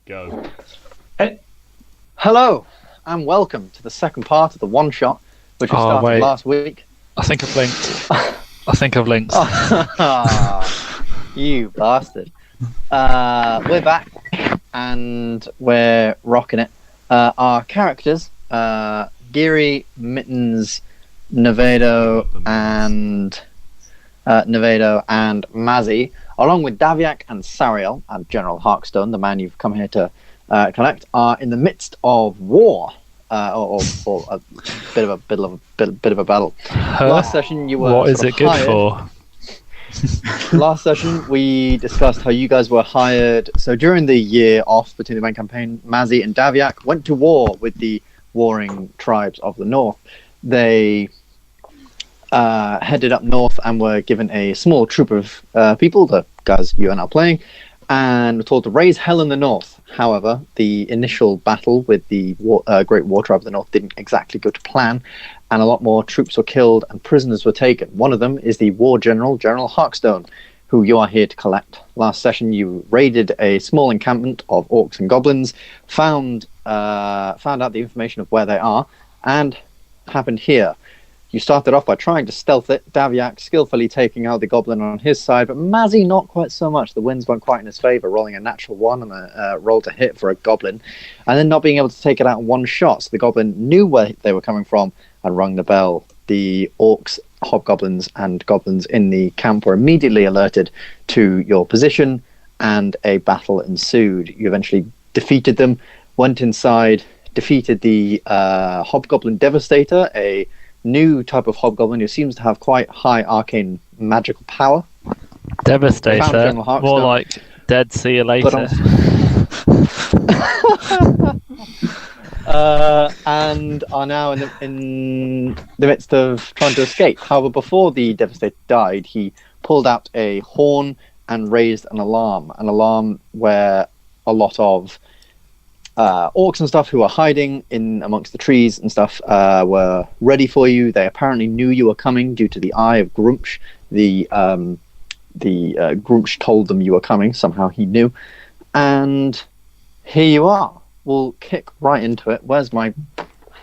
Go. Hey. Hello, and welcome to the second part of the Oneshot, which we started last week. I think I've linked. You bastard. We're back, and we're rocking it. Our characters, Geary, Mittens, Nevedo, and Mazzy, along with Daviak and Sariel and General Harkstone, the man you've come here to collect, are in the midst of war, or a bit of a battle. Last session, you were. What is it good for? Last session, we discussed how you guys were hired. So during the year off between the main campaign, Mazzy and Daviak went to war with the warring tribes of the north. They headed up north and were given a small troop of people, the guys you are now playing, and were told to raise hell in the north. However, the initial battle with the Great War Tribe of the North didn't exactly go to plan, and a lot more troops were killed and prisoners were taken. One of them is the War General, General Harkstone, who you are here to collect. Last session, you raided a small encampment of orcs and goblins, found out the information of where they are, and happened here. You started off by trying to stealth it, Daviak skillfully taking out the goblin on his side, but Mazzy not quite so much. The winds weren't quite in his favour, rolling a natural 1 and a roll to hit for a goblin, and then not being able to take it out in one shot. So the goblin knew where they were coming from and rung the bell. The orcs, hobgoblins, and goblins in the camp were immediately alerted to your position, and a battle ensued. You eventually defeated them, went inside, defeated the Hobgoblin Devastator, a new type of hobgoblin who seems to have quite high arcane magical power. Devastator, more like dead, see you later. And are now in the midst of trying to escape. However, before the Devastator died, he pulled out a horn and raised an alarm where a lot of orcs and stuff who are hiding in amongst the trees and stuff were ready for you. They apparently knew you were coming due to the eye of Grumsh. The Grumsh told them you were coming. Somehow he knew. And here you are. We'll kick right into it. Where's my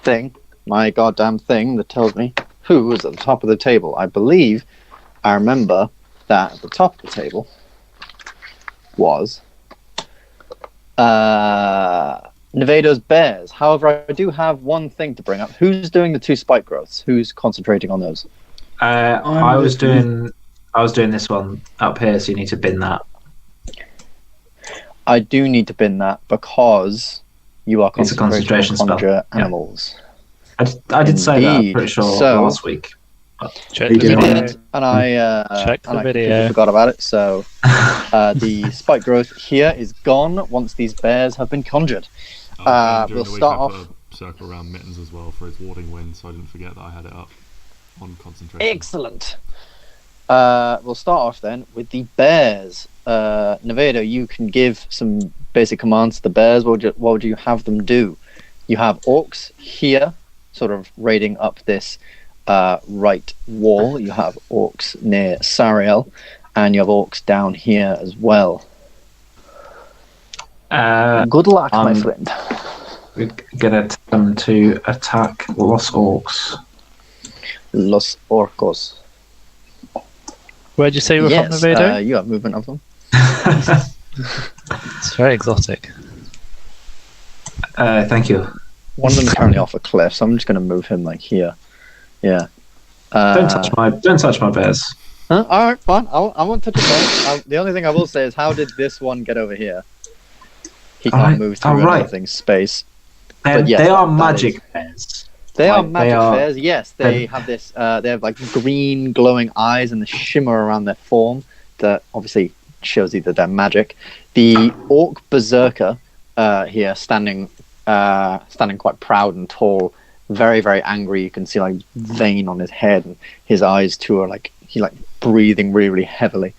thing? My goddamn thing that tells me who is at the top of the table. I believe I remember that at the top of the table was Nevedo's bears. However, I do have one thing to bring up. Who's doing the 2 spike growths? Who's concentrating on those? I was doing this one up here, so you need to bin that. I do need to bin that because you are concentration on conjure spell. animals. I did say that, I'm pretty sure, last week. Check the video. And I Check the video. Forgot about it. So the spike growth here is gone once these bears have been conjured. We'll start off. I put a circle around Mittens as well for its warding wind, so I didn't forget that I had it up on concentration. Excellent. We'll start off then with the bears. Nevedo, you can give some basic commands to the bears. What would you have them do? You have orcs here, sort of raiding up this right wall. You have orcs near Sariel, and you have orcs down here as well. Good luck, my friend. We're gonna tell them to attack Los Orcs. Los Orcos. Where'd you say you were from, Nevedo? You have movement of them. It's very exotic. Thank you. One of them is currently off a cliff, so I'm just going to move him like here. Yeah. Don't touch my bears. Huh? All right, fine. I won't touch it. The only thing I will say is, how did this one get over here? He can't move through anything's space. They are magic bears. They are magic bears. Yes, they have this. They have like green glowing eyes and the shimmer around their form that obviously shows you that they're magic. The orc berserker here, standing quite proud and tall, very very angry. You can see like vein on his head, and his eyes too are like breathing really really heavily.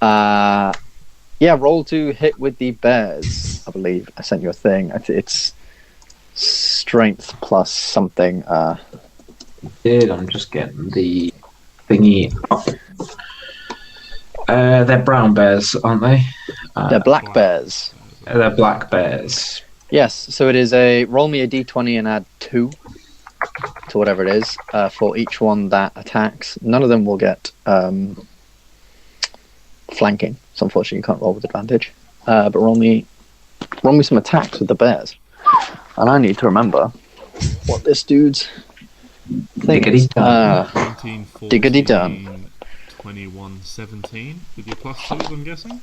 Roll to hit with the bears. I believe I sent you a thing. It's strength plus something. I'm just getting the thingy up. They're brown bears, aren't they? They're black bears. They're black bears. Yes, so it is a roll me a d20 and add 2 to whatever it is for each one that attacks. None of them will get flanking, so unfortunately you can't roll with advantage. But roll me some attacks with the bears. And I need to remember what this dude's thing is. Diggity done. 21, 17 with your plus 2s, I'm guessing?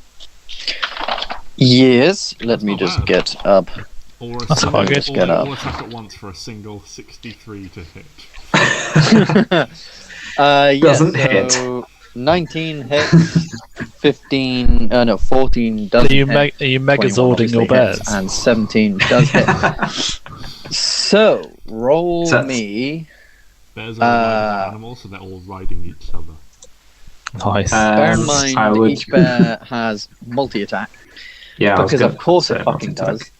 Yes, let me just get up. Or a That's single, quite good. or attack at once for a single 63 to hit. Doesn't hit. 19 hits, 14 doesn't hit. Are you megazording your bears? And 17 does hit. So, roll me... Bears are animals, so they're all riding each other. Nice. Bear in mind, each bear has multi-attack. Yeah, because of course it fucking does.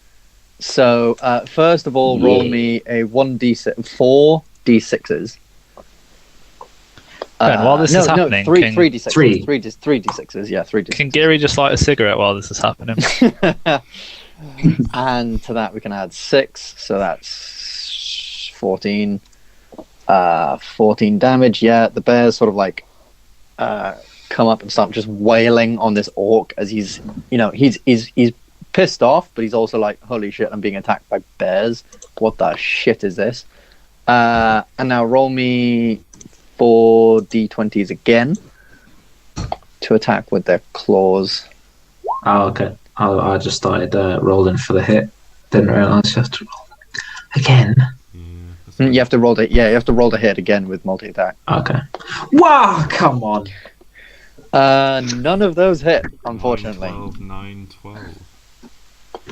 So, first of all, roll me a 1d6, 4 d6s. Ben, while this is happening, 3 d6s. 3 d6s, yeah, 3 d6s. Can Geary just light a cigarette while this is happening? And to that we can add 6, so that's 14. 14 damage, yeah. The bears sort of like come up and start just wailing on this orc as he's pissed off, but he's also like, holy shit, I'm being attacked by bears. What the shit is this? And now roll me 4 d20s again to attack with their claws. Oh, okay. I just started rolling for the hit. Didn't realise you have to roll again. You have to roll the you have to roll the hit again with multi-attack. Okay. Wow, come on. None of those hit, unfortunately. 12, 9, 12.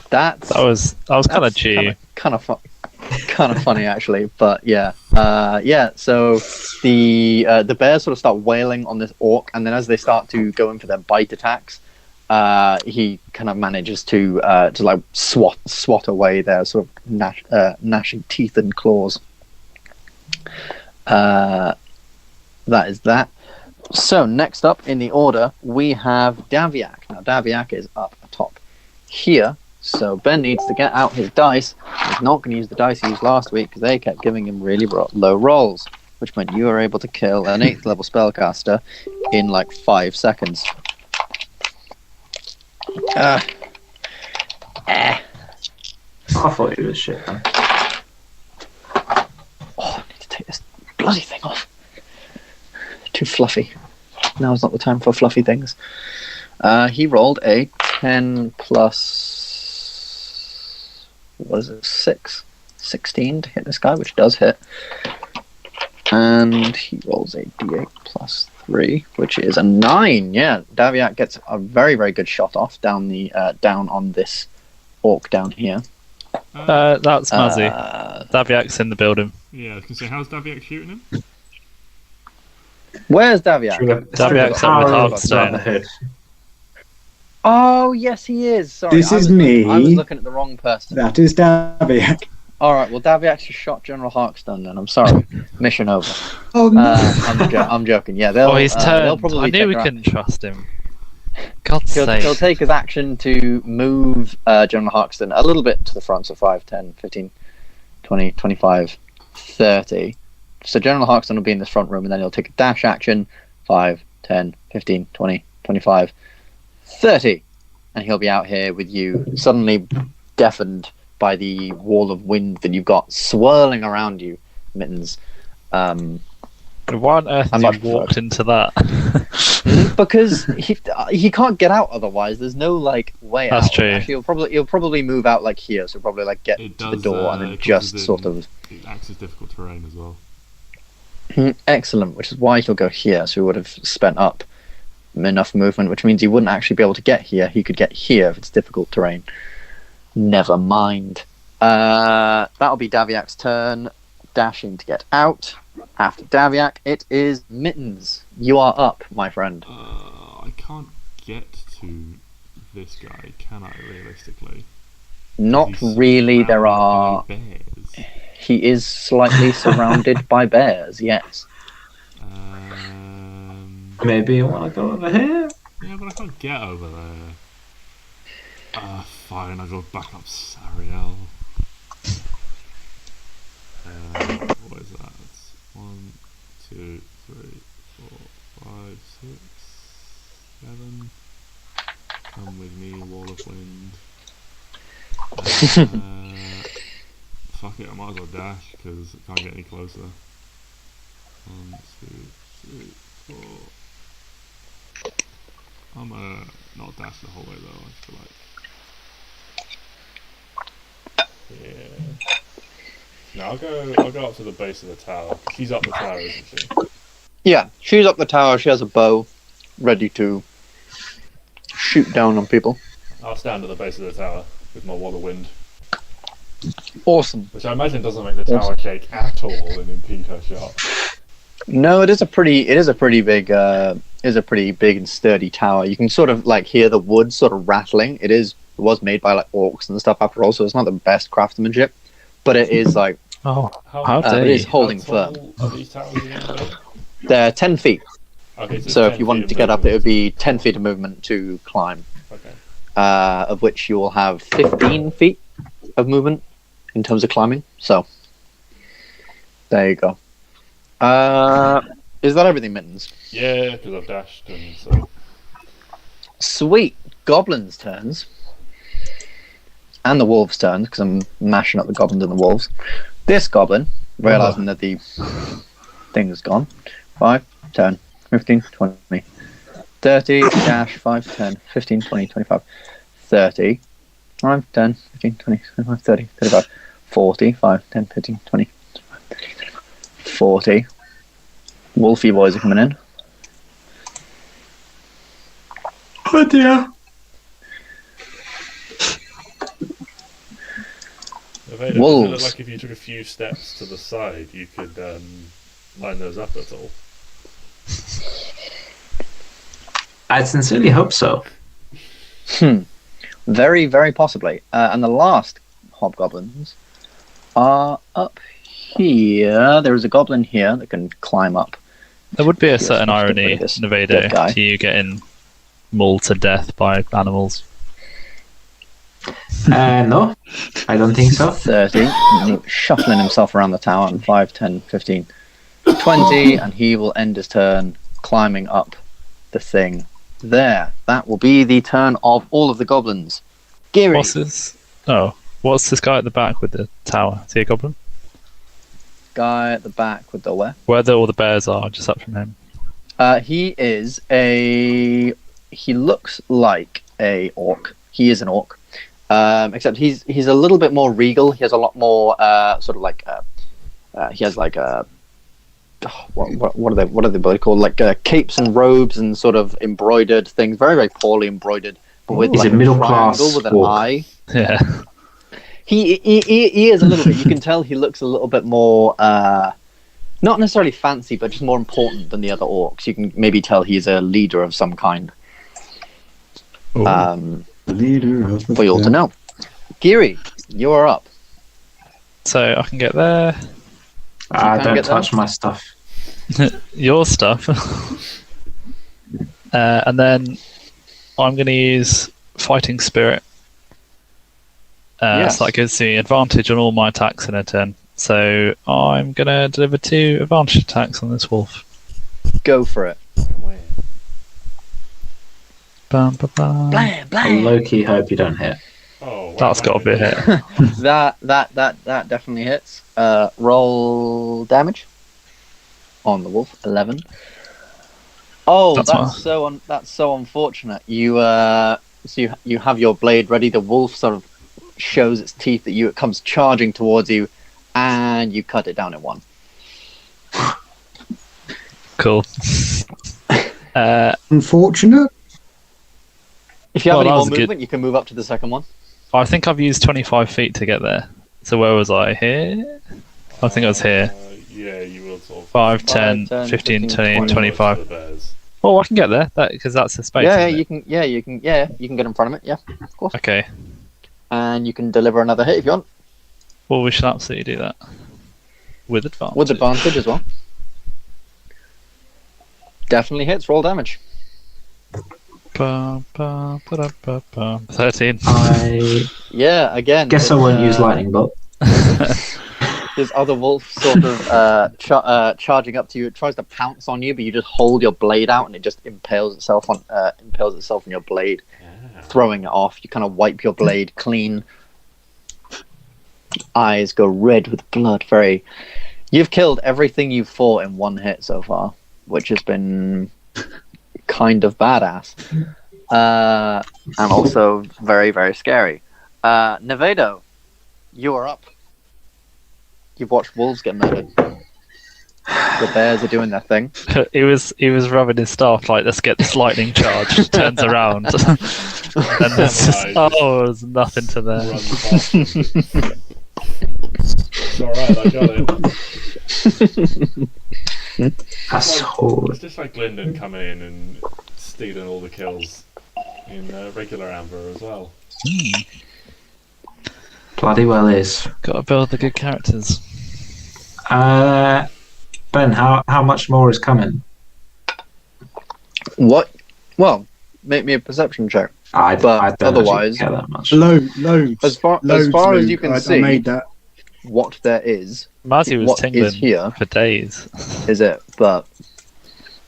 That was kind of cheap. Kind of funny actually, but yeah. So the bears sort of start wailing on this orc, and then as they start to go in for their bite attacks, he kind of manages to like swat away their sort of gnashing teeth and claws. That is that. So next up in the order we have Daviak. Now Daviak is up atop here, so Ben needs to get out his dice. He's not going to use the dice he used last week because they kept giving him really low rolls, which meant you were able to kill an 8th level spellcaster in like 5 seconds. I thought he was shit, man. Oh, I need to take this bloody thing off. Too fluffy. Now's not the time for fluffy things. He rolled a 10 plus... what is it? 16 to hit this guy, which does hit. And he rolls a d8 plus 3, which is a 9. Yeah, Daviak gets a very, very good shot off down on this orc down here. That's Mazzy. Daviak's in the building. Yeah, I was going to say, how's Daviak shooting him? Where's Daviak? Daviak's up with Hearthstone. Oh, yes, he is. Sorry, this is me. I was looking at the wrong person. That is Daviak. All right, well, Daviak's just shot General Harkstone then. I'm sorry. Mission over. Oh, no. I'm joking. Yeah, they'll he's turned. They'll probably I knew we couldn't trust him. God's sake. He'll take his action to move General Harkstone a little bit to the front, so 5, 10, 15, 20, 25, 30. So General Harkstone will be in this front room, and then he'll take a dash action, 5, 10, 15, 20, 25, 30. And he'll be out here with you, suddenly deafened by the wall of wind that you've got swirling around you, Mittens. Why on earth have you walked into that? Because he can't get out otherwise. There's no like way out. That's true. Actually, he'll probably move out like here, so probably like get to the door and then just sort of. It acts as difficult terrain as well. Excellent, which is why he'll go here. So he would have spent up enough movement, which means he wouldn't actually be able to get here. He could get here if it's difficult terrain. Never mind. That'll be Daviak's turn, dashing to get out. After Daviak, it is Mittens. You are up, my friend. I can't get to this guy, can I, realistically? Not really. There are... bears. He is slightly surrounded by bears, yes. Maybe you want to go over here? Yeah, but I can't get over there. Fine, I go back up Sariel. What is that? 1, 2, 3, 4, 5, 6, 7. Come with me, Wall of Wind. Fuck it, I might as well dash because I can't get any closer. 1, 2, 3, 4. I'm not dash the whole way though. I feel like. Yeah. No, I'll go up to the base of the tower. She's up the tower, isn't she? Yeah, she's up the tower. She has a bow, ready to shoot down on people. I'll stand at the base of the tower with my Wall of Wind. Awesome. Which I imagine doesn't make the tower shake at all and impede her shot. No, it is a pretty big and sturdy tower. You can sort of like hear the wood sort of rattling. It was made by like orcs and stuff after all, so it's not the best craftsmanship, but it is like it is holding firm. Are these towers again? They're 10 feet. Okay, So if you wanted to get up, it would be 10 feet of movement to climb. Okay. Of which you will have 15 feet of movement in terms of climbing. So there you go. Is that everything, Mittens? Yeah, because I've dashed and so. Sweet. Goblins' turns. And the wolves' turns, because I'm mashing up the goblins and the wolves. This goblin, realizing that the thing is gone. 5, 10, 15, 20, 30, dash, 5, 10, 15, 20, 25, 30, 5, 10, 15, 20, 25, 30, 35, 40, 5, 10, 15, 20, 25, 30, 35, 40. Wolfie boys are coming in. Oh dear. Wolves. Does it look like if you took a few steps to the side, you could line those up at all? I sincerely hope so. Very, very possibly. And the last hobgoblins are up here. There is a goblin here that can climb up. There would be a certain irony, Nevado, to you getting mauled to death by animals. No, I don't think so. 30, shuffling himself around the tower, and 5, 10, 15, 20, and he will end his turn climbing up the thing there. That will be the turn of all of the goblins. Geary. What's this guy at the back with the tower? Is he a goblin? Guy at the back with the where? Where all the bears are, just up from him. He looks like a orc. He is an orc. Except he's a little bit more regal. He has a lot more sort of like he has like what are they called, like capes and robes and sort of embroidered things, very, very poorly embroidered, but with He's like a middle class with an orc. eye. Yeah. He is a little bit. You can tell he looks a little bit more not necessarily fancy, but just more important than the other orcs. You can maybe tell he's a leader of some kind. Leader of the For you all to know. Geary, you are up. So I can get there. Don't touch my stuff. Your stuff. And then I'm going to use Fighting Spirit. Yes. So that gives me advantage on all my attacks in a turn. So I'm going to deliver 2 advantage attacks on this wolf. Go for it. Bam, bam, bam. Blam, I blam. low-key hope you don't hit. Oh, wow. That's got to be a hit. That definitely hits. Roll damage on the wolf. 11. Oh, that's so unfortunate. You you have your blade ready. The wolf sort of shows its teeth at you. It comes charging towards you, and you cut it down in 1. Cool. Unfortunate. If you have any that more was movement, good. you can move up to the second one. I think I've used 25 feet to get there. So where was I? Here? I think I was here. Yeah, you will sort of. 5, 10, 15, 20, 25. Oh, I can get there because that's the space. Yeah, isn't you it? can. Yeah, you can get in front of it. Yeah, of course. Okay. And you can deliver another hit if you want, Well, we should absolutely do that with advantage. with advantage as well. Definitely hits. Roll damage. 13. Yeah, again. Guess I won't use lightning bolt. This other wolf sort of charging up to you. It tries to pounce on you, but you just hold your blade out, and it just impales itself on your blade, throwing it off. You kind of wipe your blade clean. Eyes go red with blood. You've killed everything you've fought in one hit so far, which has been kind of badass, and also very, very scary. Nevedo, you are up. You've watched wolves get murdered. The bears are doing their thing. He was rubbing his staff like, let's get this lightning charge. Turns around, and there's there's nothing to there. It's alright, I got it. Asshole. It's just like Glyndon coming in and stealing all the kills in regular Ambyr as well. Bloody well is. Gotta build the good characters. Ben, how much more is coming? What? Well, make me a perception check. I don't otherwise, care that much. Loads. As far as you can see, I made that. what there is. Mazzy was what tingling is here for days. is it? But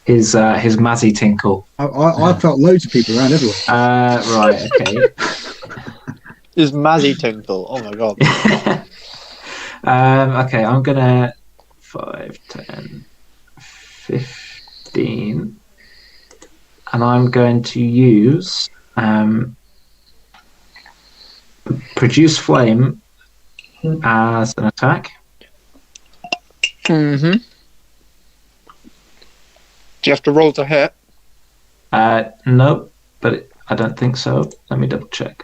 His Mazzy tinkle. I felt loads of people around everywhere. Right, okay. is Mazzy Tinkle? Oh my god! Okay, I'm gonna 5, 10, 15, and I'm going to use produce flame as an attack. Mm-hmm. Do you have to roll to hit? No, but I don't think so. Let me double check.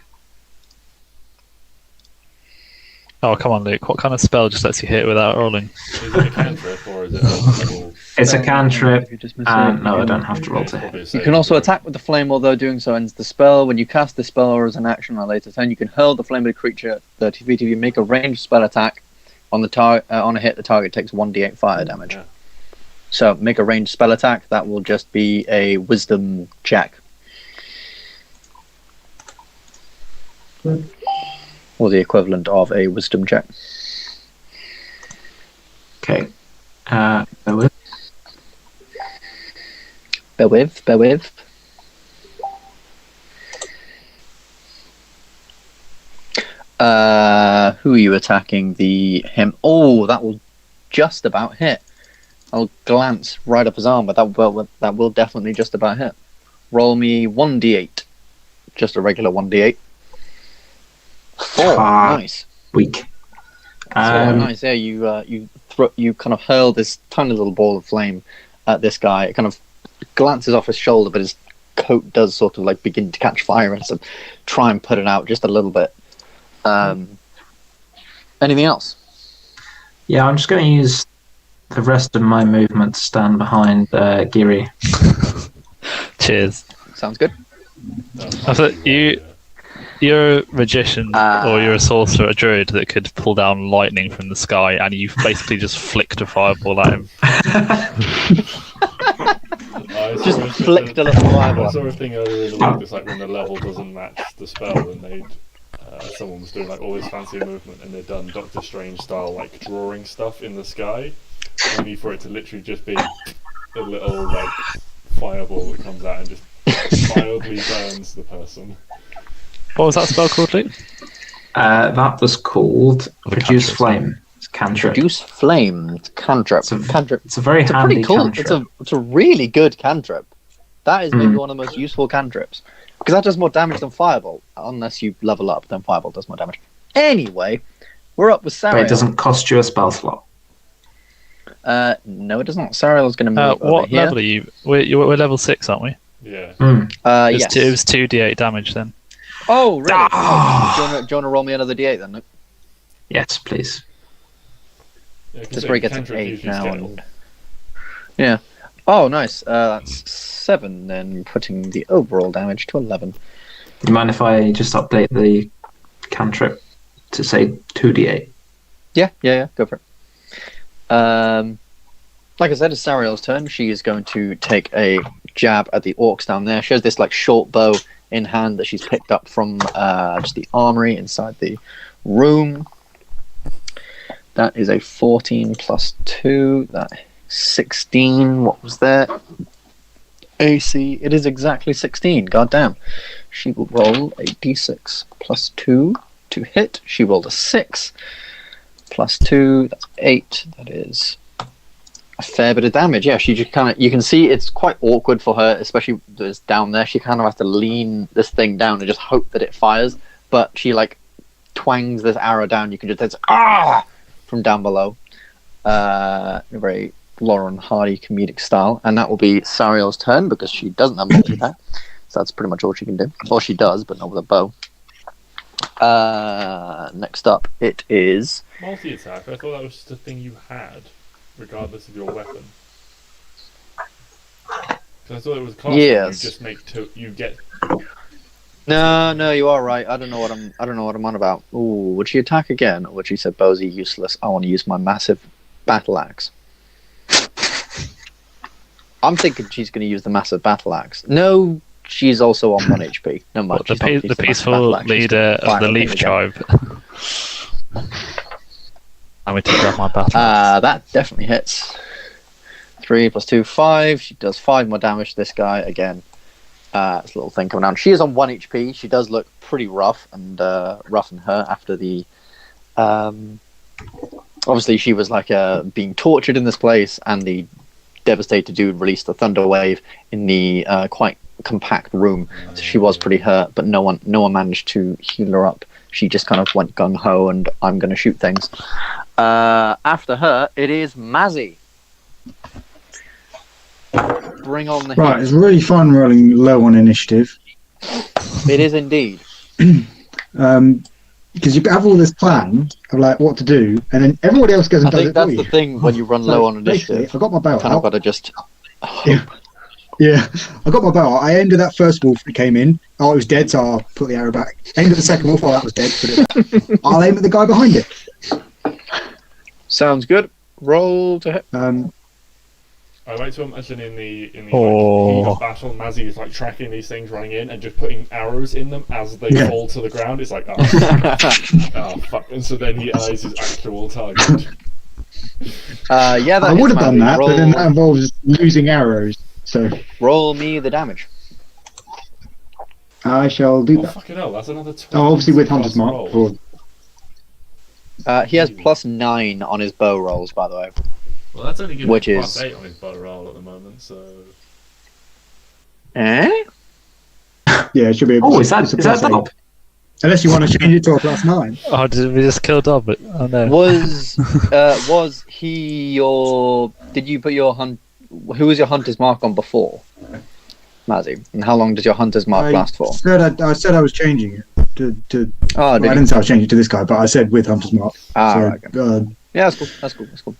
Oh, come on, Luke. What kind of spell just lets you hit without rolling? Is it a cantrip or is it a level? It's a cantrip, You just and no, I don't have to roll to hit. You can also attack with the flame, although doing so ends the spell. When you cast the spell or as an action on a later turn, you can hurl the flame at a creature 30 feet. If you make a ranged spell attack on the on a hit, the target takes 1d8 fire damage. Yeah. So make a ranged spell attack. That will just be a wisdom check. Or the equivalent of a wisdom check. Okay. Bear with. Bear with. Who are you attacking? Him. Oh, that will just about hit. I'll glance right up his arm, but that will definitely just about hit. Roll me 1d8. Just a regular 1d8. 4. Nice. Weak. Nice. Yeah, you kind of hurl this tiny little ball of flame at this guy. It kind of glances off his shoulder, but his coat does sort of like begin to catch fire and so try and put it out just a little bit. Anything else? Yeah, I'm just going to use the rest of my movement to stand behind Giri. Cheers. Sounds good. I thought you're a magician or you're a sorcerer, a druid that could pull down lightning from the sky, and you basically just flicked a fireball at him. Just flicked a little fireball. I saw a thing earlier in the week. It's like when the level doesn't match the spell, and someone was doing like all this fancy movement, and they'd done Doctor Strange style like drawing stuff in the sky, only for it to literally just be a little like fireball that comes out and just mildly burns the person. What was that spell called, Luke? That was called Produce Flame. It's cantrip. Produce flame. Cantrip. It's a very handy pretty cool. cantrip. It's a really good cantrip. That is maybe one of the most useful cantrips. Because that does more damage than Fireball. Unless you level up, then Fireball does more damage. Anyway, we're up with Sariel. But it doesn't cost you a spell slot. No, it does not. Sariel's going to move over what here. level are you? We're level 6, aren't we? Yeah. Yes. It was 2d8 damage then. Oh, really? Ah! Do you want to roll me another d8 then? Luke? Yes, please. Yeah, 'cause Just where he gets an cantrip 8 usually now. scale. And... Yeah. Oh, nice. That's 7, then putting the overall damage to 11. Do you mind if I just update the cantrip to say 2d8? Yeah, go for it. Like I said, it's Sariel's turn. She is going to take a jab at the orcs down there. She has this like short bow in hand that she's picked up from just the armory inside the room. That is a 14 plus 2. That 16. What was that? AC. It is exactly 16. God damn. She will roll a d6 plus 2 to hit. She rolled a 6 plus 2. That's 8. That is a fair bit of damage. Yeah, she just kind of, you can see it's quite awkward for her, especially this down there. She kind of has to lean this thing down and just hope that it fires. But she like twangs this arrow down. You can just, it's from down below. A very Lauren Hardy comedic style, and that will be Sariel's turn because she doesn't have multi-attack, so that's pretty much all she can do. Or she does, but not with a bow. Next up, it is multi-attack. I thought that was just a thing you had, regardless of your weapon. Because I thought it was class. Yes. You just make two. You get. No, you are right. I don't know what I'm on about. Ooh, would she attack again, or would she say Bozy useless? I want to use my massive battle axe. I'm thinking she's going to use the massive battle axe. No, she's also on 1 HP. No mind. The peaceful leader of the Leaf Tribe. I need to grab my battle axe. That definitely hits. 3 plus 2, 5. She does 5 more damage to this guy again. This little thing coming down. She is on 1 HP. She does look pretty rough and rough in her after the. Obviously, she was like being tortured in this place, and the devastated dude released the thunder wave in the quite compact room. So she was pretty hurt, but no one managed to heal her up. She just kind of went gung ho, and I'm going to shoot things. After her, it is Mazzy. Bring on the Right, heat. it's really fun rolling low on initiative. It is indeed. Because you have all this plan of like what to do, and then everybody else goes and I does think it that's for the you. thing when you run low on Basically, initiative. I got my bow Kind of out. got to just. Yeah, I got my bow out. I aimed at that first wolf that came in. Oh, it was dead, so I'll put the arrow back. Aimed at the second wolf. Oh, that was dead. Put it back. I'll aim at the guy behind it. Sounds good. Roll to hit. I like to imagine in the heat Oh. of battle, Mazzy is like tracking these things running in and just putting arrows in them as they fall to the ground. It's like, oh fuck! And so then he eyes his actual target. Yeah, that I would have hits done Mazzy. that, but then that involves losing arrows. So Roll me the damage. I shall do Oh that. fucking hell! That's another 20. Oh, obviously with plus Hunter's Mark. roll. He has +9 on his bow rolls, by the way. Well, that's only giving Which him is- +8 on his bow roll at the moment. So Eh? Yeah, it should be. Oh, is that plus eight. Dob? Unless you want to change it to a +9. Oh, did we just kill Dob? Oh no. Was he your? Did you put your hunt? Who was your hunter's mark on before, Mazzy? And how long does your hunter's mark last for? I said I was changing it to. Oh, Well, I did you? didn't say I was changing it to this guy, but I said with Hunter's Mark. Right, okay. So, Yeah, that's cool.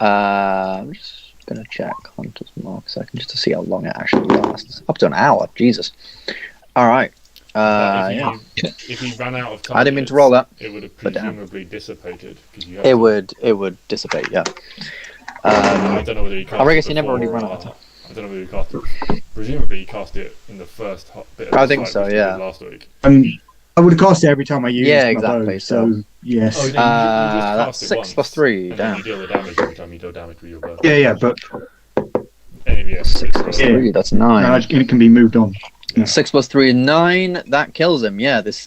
I'm just gonna check hunter's mark a second just to see how long it actually lasts. Up to an hour. Jesus. All right. if he ran out of time, I didn't mean to roll that. It would have but damn. presumably dissipated because you. Have It to- would dissipate. Yeah. I don't know whether he cast I guess it he never before really ran or- out of time. I don't know whether he cast it. Presumably he cast it in the first bit of I the think fight, so, which he yeah. did last week. I would have cast it every time I used Yeah, my exactly, bow, so- yes. Oh, no, you just That's cast it 6 once, plus 3. and then Damn. you deal the damage every time you deal damage with your bow. Yeah, but Anyway, yeah, 6 plus 3. That's 9. it can be moved on. 6 plus 3 is 9. That kills him. Yeah, this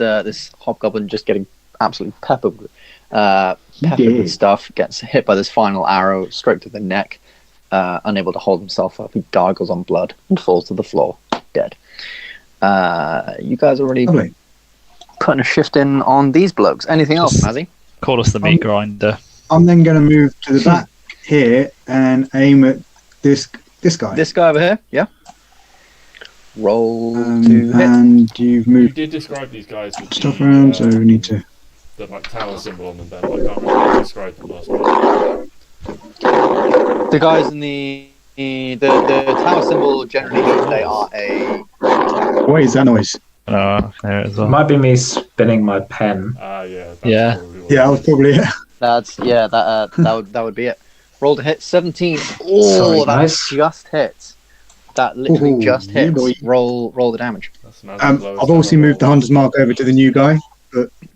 hobgoblin just getting absolutely peppered with stuff. Gets hit by this final arrow straight to the neck. Unable to hold himself up, he gargles on blood and falls to the floor, dead. You guys already Lovely. putting a shift in on these blokes. Anything else, Just- Mazzy? Call us the meat grinder. I'm then going to move to the back here and aim at this guy. This guy over here. Yeah. Roll to hit. And you've You moved did describe these guys with stuff the, around, so we need to. the like tower symbol on them, Ben. But I can't remember how you described them last week. The guys in the tower symbol generally they are a. What is that noise? Oh, there it is. It might be me spinning my pen. Yeah. That's Yeah. probably what Yeah, I it was is. probably. That would be it. Roll to hit 17. Oh, Sorry, that guys. just hits. That literally Ooh, just yeah, hits. boy. roll the damage. That's Maz's lowest I've obviously ever moved the roll. hunter's mark over to the new guy.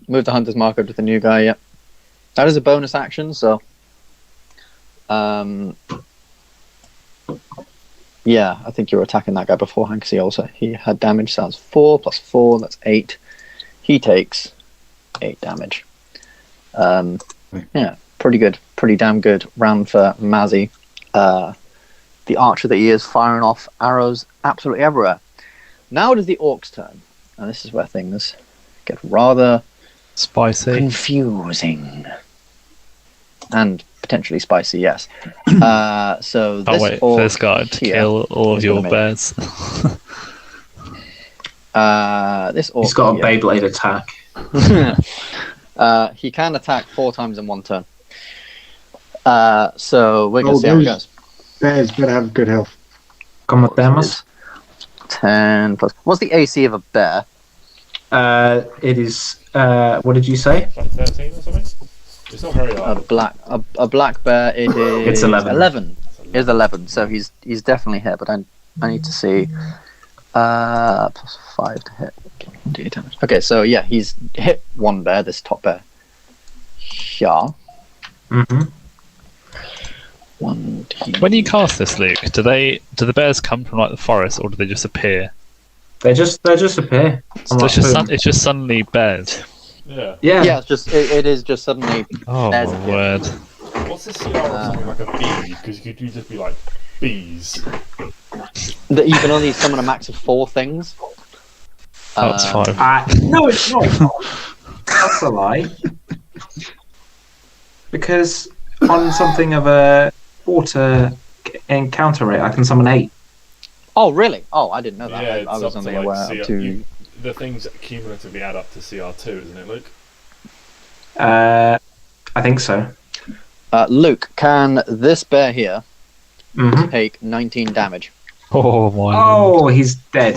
Move the hunter's mark over to the new guy. Yep. That is a bonus action. So, yeah, I think you're attacking that guy beforehand because he had damage. So that's 4 plus 4. That's 8. He takes 8 damage. Yeah, pretty good. Pretty damn good round for Mazzy. The archer that he is, firing off arrows absolutely everywhere. Now it is the orc's turn. And this is where things get rather Spicy. confusing. And potentially spicy, yes. So Can't this wait orc for this guy to here kill all of is your gonna make- bears. This orc He's got a here, Beyblade attack. he can attack 4 times in one turn. So we're going to Oh, see how it those- goes. Bears better have good health. Como temos? 10 plus. What's the AC of a bear? It is. What did you say? Like 13 or something? It's not very high. A black bear. It is It's 11. 11. It is 11. So he's definitely hit. But I need to see. Plus 5 to hit. D8 damage. Okay, so yeah, he's hit one bear. This top bear. Yeah. Mm-hmm. 1d. When you cast this, Luke, do the bears come from like the forest, or do they just appear? They just appear. So it's just suddenly bears. Yeah. Yeah. Yeah, it's just it is just suddenly. Oh Bears my appear. word! What's the CR of something like a bee? Because you could just be like, bees. That you can only summon a max of 4 things. That's 5. No, it's not. That's a lie. Because on something of a water encounter rate, I can summon 8. Oh, really? Oh, I didn't know that. Yeah, I it's was up only to, like, aware CR up to. the things cumulatively add up to CR2, isn't it, Luke? I think so. Luke, can this bear here Mm-hmm. take 19 damage? Oh my! Oh, he's dead.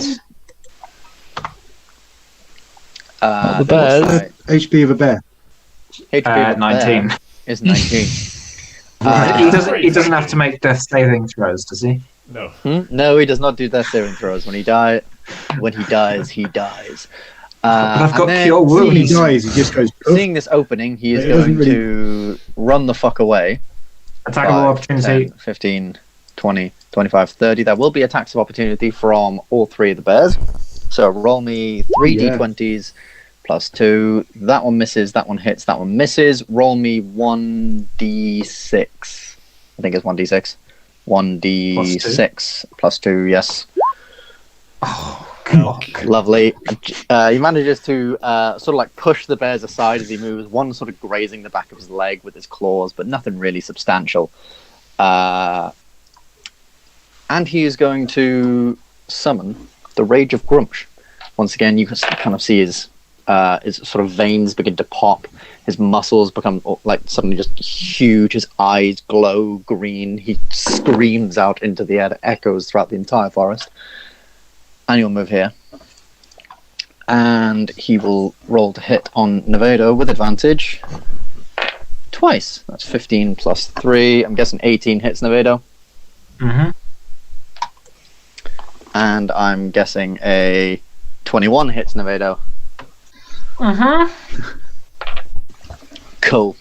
The then bears? what's the HP of a bear. HP of a 19. bear is 19. He doesn't have to make death saving throws, does he? No. No, he does not do death saving throws. When he dies, he dies. But I've And got then Cure When he Wounds. dies, he just goes poof. Seeing this opening, he is It doesn't going to run the fuck away. Attackable 5, opportunity. 10, 15, 20, 25, 30. There will be attacks of opportunity from all 3 of the bears. So roll me 3 Yeah. d20s plus 2. That one misses, that one hits, that one misses. Roll me 1d6. I think it's 1d6. 1d6 plus 2, yes. Oh, God. Lovely. He manages to sort of like push the bears aside as he moves, one sort of grazing the back of his leg with his claws, but nothing really substantial. And he is going to summon the Rage of Grumsh. Once again, you can kind of see his sort of veins begin to pop. His muscles become like suddenly just huge. His eyes glow green. He screams out into the air that echoes throughout the entire forest. And he'll move here. And he will roll to hit on Nevado with advantage. Twice. That's 15 plus 3. I'm guessing 18 hits Nevado. Mm-hmm. And I'm guessing a 21 hits Nevado. Mm-hmm. Cool.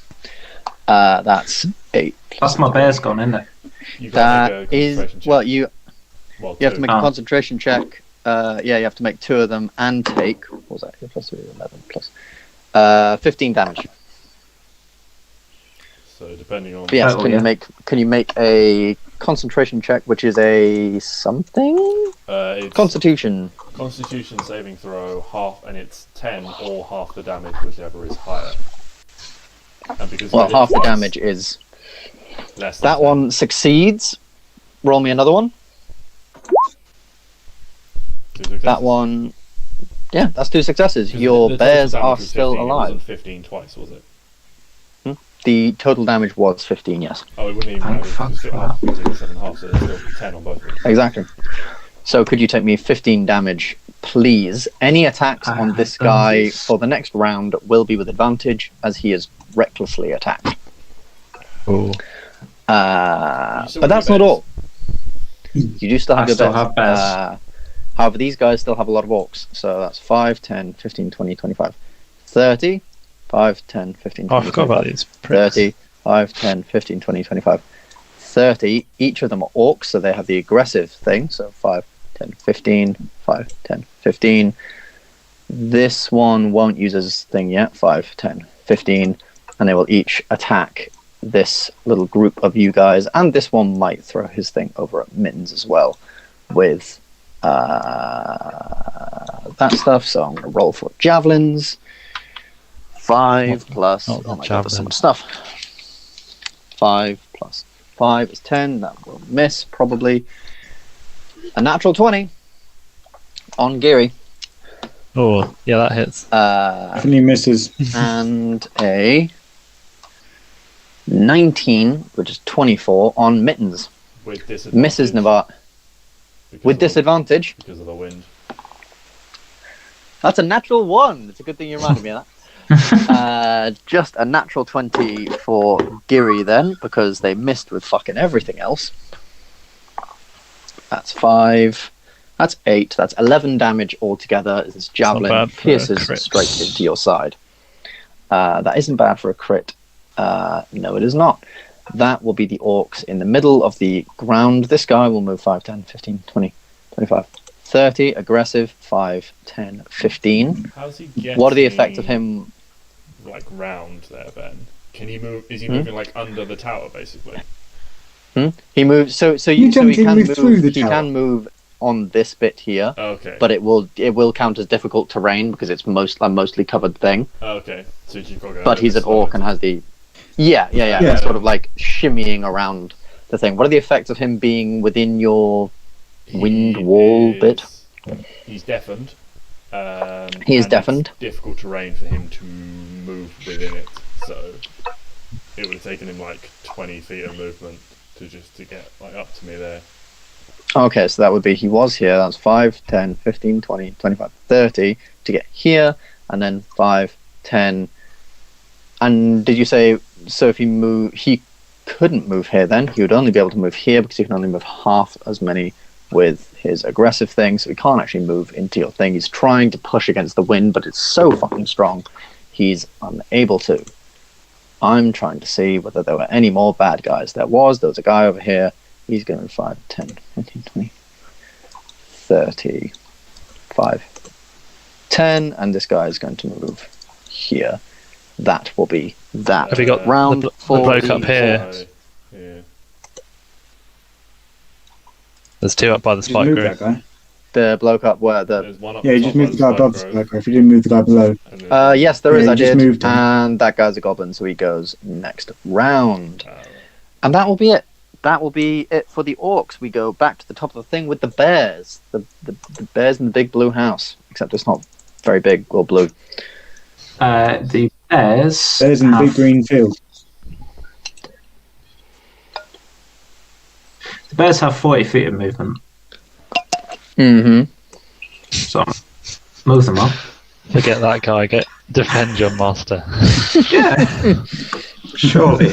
That's 8. That's my bear's gone, isn't it? You've got to make That a is concentration check. well. You have to 2. make a concentration check. Yeah, you have to make 2 of them and take. What was that? Plus 3, 11 plus 15 damage. So depending on... But yes, Oh, can yeah. you make a concentration check, which is a something? it's Constitution. Constitution saving throw, half, and it's 10 or half the damage, whichever is higher. And because Well, you did half the twice, damage is less than that 10. one succeeds. Roll me another one. 2 successes. That one. Yeah, that's 2 successes. 'Cause Your the total bears damage are was still 15, It alive. wasn't 15 twice, was it? The total damage was 15. Yes, Oh, it wouldn't even Thank matter. fuck It's still for half, 7.5, so there's still 10 on both of them. exactly. So could you take me 15 damage, please? Any attacks on this guy this. for the next round will be with advantage, as he is recklessly attacked. Oh. You still But that's get not bears. all. You do still have I your still bears. have bears. However, these guys still have a lot of orcs. So that's 5, 10, 15, 20, 25, 30. 5, 10, 15, 20, Oh, I forgot about 25, these pricks. 30. 5, 10, 15, 20, 25, 30. Each of them are orcs, so they have the aggressive thing. So 5, 10, 15, 5, 10, 15. This one won't use his thing yet. 5, 10, 15. And they will each attack this little group of you guys. And this one might throw his thing over at Mittens as well with that stuff. So I'm going to roll for javelins. 5 plus. not Oh the my god, there's so much javelin. stuff. 5 plus 5 is 10. That will miss, probably. A natural 20 on Geary. Oh, yeah, that hits. Definitely misses. And a 19, which is 24 on Mittens. With disadvantage. Mrs. Navat. With disadvantage. Because of the wind. That's a natural 1. It's a good thing you reminded me of that. Just a natural 20 for Geary then, because they missed with fucking everything else. That's 5. That's 8. That's 11 damage altogether. This javelin bad for a pierces crit. straight into your side. That isn't bad for a crit. No, it is not. That will be the orcs in the middle of the ground. This guy will move 5, 10, 15, 20, 25, 30. Aggressive. 5, 10, 15. How's he getting? What are the effects of him? Like round there, Ben? Can he move? Is he Hmm? moving like under the tower, basically? He moves. So he You can can move through the He tower. can move on this bit here, Okay. but it will count as difficult terrain because it's a mostly covered thing. Okay. So you've got to go But he's an orc and has the yeah. Yeah. Sort of like shimmying around the thing. What are the effects of him being within your wind wall bit? He's deafened. He is and deafened. It's difficult terrain for him to move within it, so it would have taken him like 20 feet of movement to get like up to me there. Okay, so that would be he was here. That's 5, 10, 15, 20, 25, 30 to get here, and then 5, 10. And did you say so? If he couldn't move here. Then he would only be able to move here because he can only move half as many with his aggressive thing, so he can't actually move into your thing. He's trying to push against the wind, but it's so fucking strong, he's unable to. I'm trying to see whether there were any more bad guys. There was a guy over here. He's going to 5, 10, 15, 20, 30, 5, 10, and this guy is going to move here. That will be that. Have you got round the for bloke the up here? Yeah. There's 2 up by the Just spike move group. that guy. The bloke up where the There's one up Yeah, you top just by move the guy above the spike grove, spiker. If you didn't move the guy below. and there's yes, there is. Yeah, I you just did, moved him. and that guy's a goblin, so he goes next round, one. and that will be it. That will be it for the orcs. We go back to the top of the thing with the bears, the bears in the big blue house. Except it's not very big or blue. The bears. There's in the have- big green field. The bears have 40 feet of movement, Mm-hmm. so move them up. Forget that guy. Defend your master. Yeah, surely.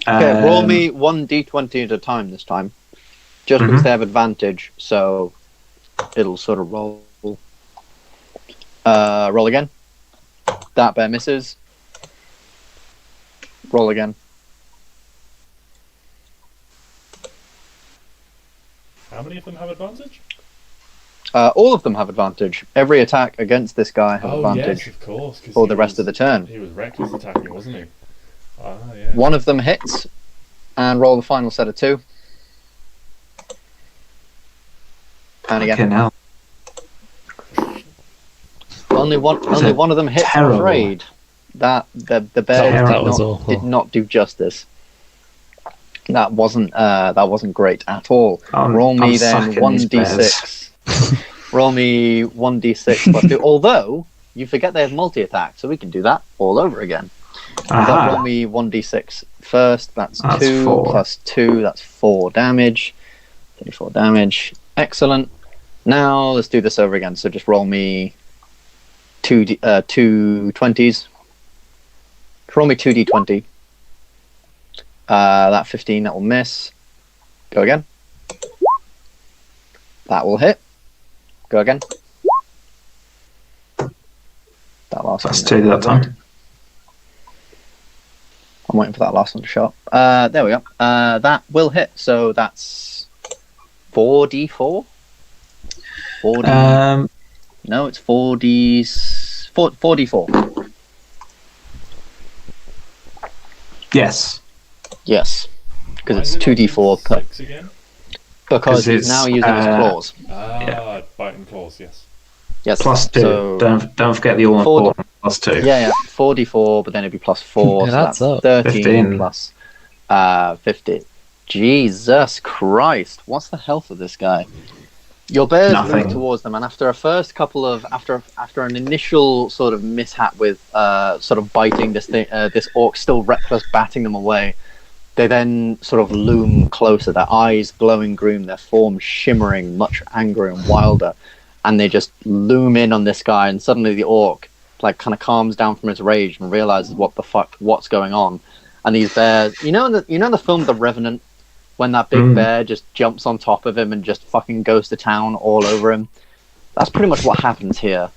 Okay, roll me 1d20 at a time this time, just because they have advantage. So it'll sort of roll. Roll again. That bear misses. Roll again. How many of them have advantage? All of them have advantage. Every attack against this guy has advantage yes, of course. 'cause for he the rest of the turn. He was reckless attacking, wasn't he? Ah, yeah. One of them hits, and roll the final set of 2. And again, Fucking hell. only one of them hits. I'm terrible. afraid that the bear That was awful. did not do justice. That wasn't great at all. Roll me I'm then sucking these 1d6. Roll me 1d6 plus 2. Although you forget they have multi-attack, so we can do that all over again. Aha. Roll me 1d6 first. That's 2 4. plus 2. That's 4 damage. 34 damage. Excellent. Now let's do this over again. So just roll me two 20s. Roll me 2d20. That 15, that will miss. Go again. That will hit. Go again. That last That's one. 2 that time. I'm waiting for that last one to show up. There we go. That will hit. So that's 4d4. 4d. No, it's 4d4. Yes. Yes, because Why it's is it 2d4 per. 6 again? Because he's it's, now using his claws. Biting claws, yes. Yes. Plus 2. So Don't forget the all important plus 2. yeah, 4d4, but then it'd be plus 4, Yeah, so that's that's up. 13 15. plus 50. Jesus Christ! What's the health of this guy? Your bears move Nothing. towards them, and after after an initial sort of mishap with sort of biting this orc, still reckless, batting them away, they then sort of loom closer. Their eyes glowing green, their forms shimmering, much angrier and wilder, and they just loom in on this guy. And suddenly the orc like kind of calms down from his rage and realizes what's going on. And these bears, in the film The Revenant, when that big bear just jumps on top of him and just fucking goes to town all over him. That's pretty much what happens here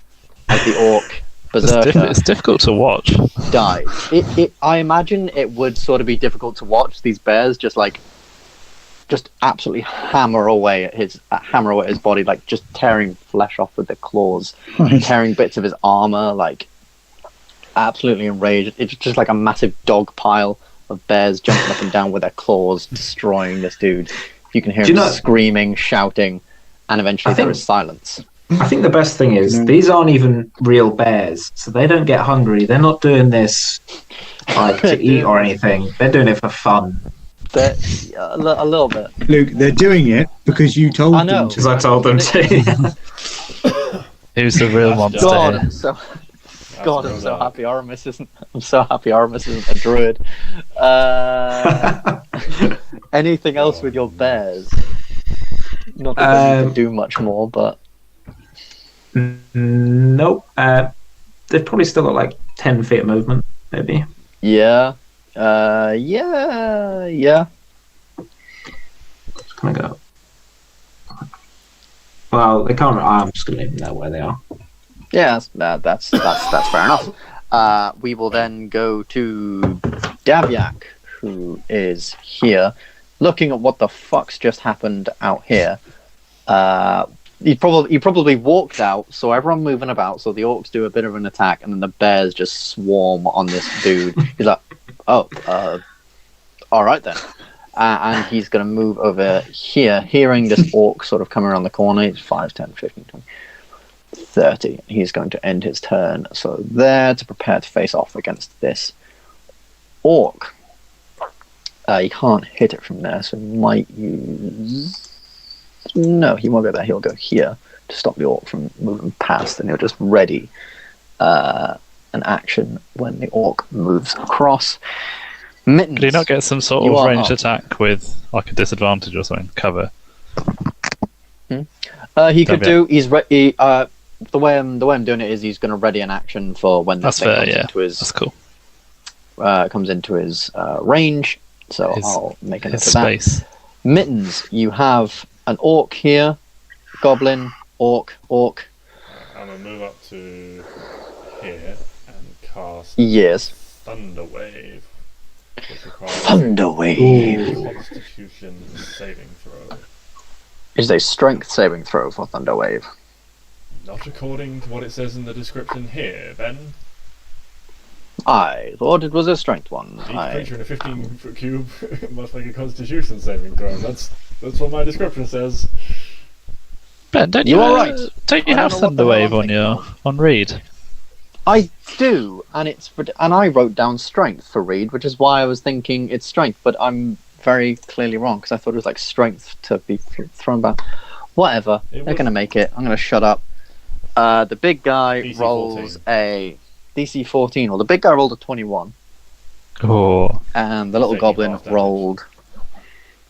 as the orc berserker It's difficult to watch. dies. I imagine it would sort of be difficult to watch these bears just absolutely hammer away at his body, like just tearing flesh off with their claws, tearing bits of his armor, like absolutely enraged. It's just like a massive dog pile of bears jumping up and down with their claws, destroying this dude. You can hear him screaming, shouting, and eventually there is silence. I think the best thing is these aren't even real bears, so they don't get hungry. They're not doing this like to eat or anything. They're doing it for fun. A little bit. Luke, they're doing it because you told I know. them Because to. I told them to. Who's the real monster? God, here? I'm so happy Aramis isn't. I'm so happy Aramis isn't a druid. Anything else with your bears? Not that they can do much more, but Nope. They've probably still got like 10 feet of movement, maybe. yeah. Just gonna go. Well, they can't. I'm just gonna leave them there where they are. Yeah, that's fair enough. We will then go to Davyak, who is here, looking at what the fuck's just happened out here. He probably walked out, so everyone moving about, so the orcs do a bit of an attack, and then the bears just swarm on this dude. He's like, all right then. And he's going to move over here, hearing this orc sort of come around the corner. He's 5, 10, 15, 20, 30. He's going to end his turn. So there to prepare to face off against this orc. He can't hit it from there, so he might use... No, he won't go there. He'll go here to stop the orc from moving past, and he'll just ready an action when the orc moves across. Mittens. Did he not get some sort of ranged attack with like a disadvantage or something? Cover. He could do. He's ready. The way I'm doing it is he's going to ready an action for when this thing comes into his. That's cool. Comes into his range. So I'll make a note of that. Space. Mittens, you have an orc here, goblin, orc. I'm gonna move up to here and cast Yes. Thunder Wave, which requires Thunder Wave. Constitution saving throw. Is a strength saving throw for Thunder Wave. Not according to what it says in the description here, Ben. I thought it was a strength one. Each creature in a 15-foot cube must make a Constitution saving throw. That's what my description says. Ben, don't You you, are right. Don't you I have don't know what the Thunder hell Wave I'm on Reed? I do, and I wrote down strength for Reed, which is why I was thinking it's strength, but I'm very clearly wrong because I thought it was like strength to be thrown back. Whatever, they're gonna make it. I'm gonna shut up. The big guy DC rolls 14. a DC 14. Well, the big guy rolled a 21, Oh, and the little Taking goblin half damage. rolled.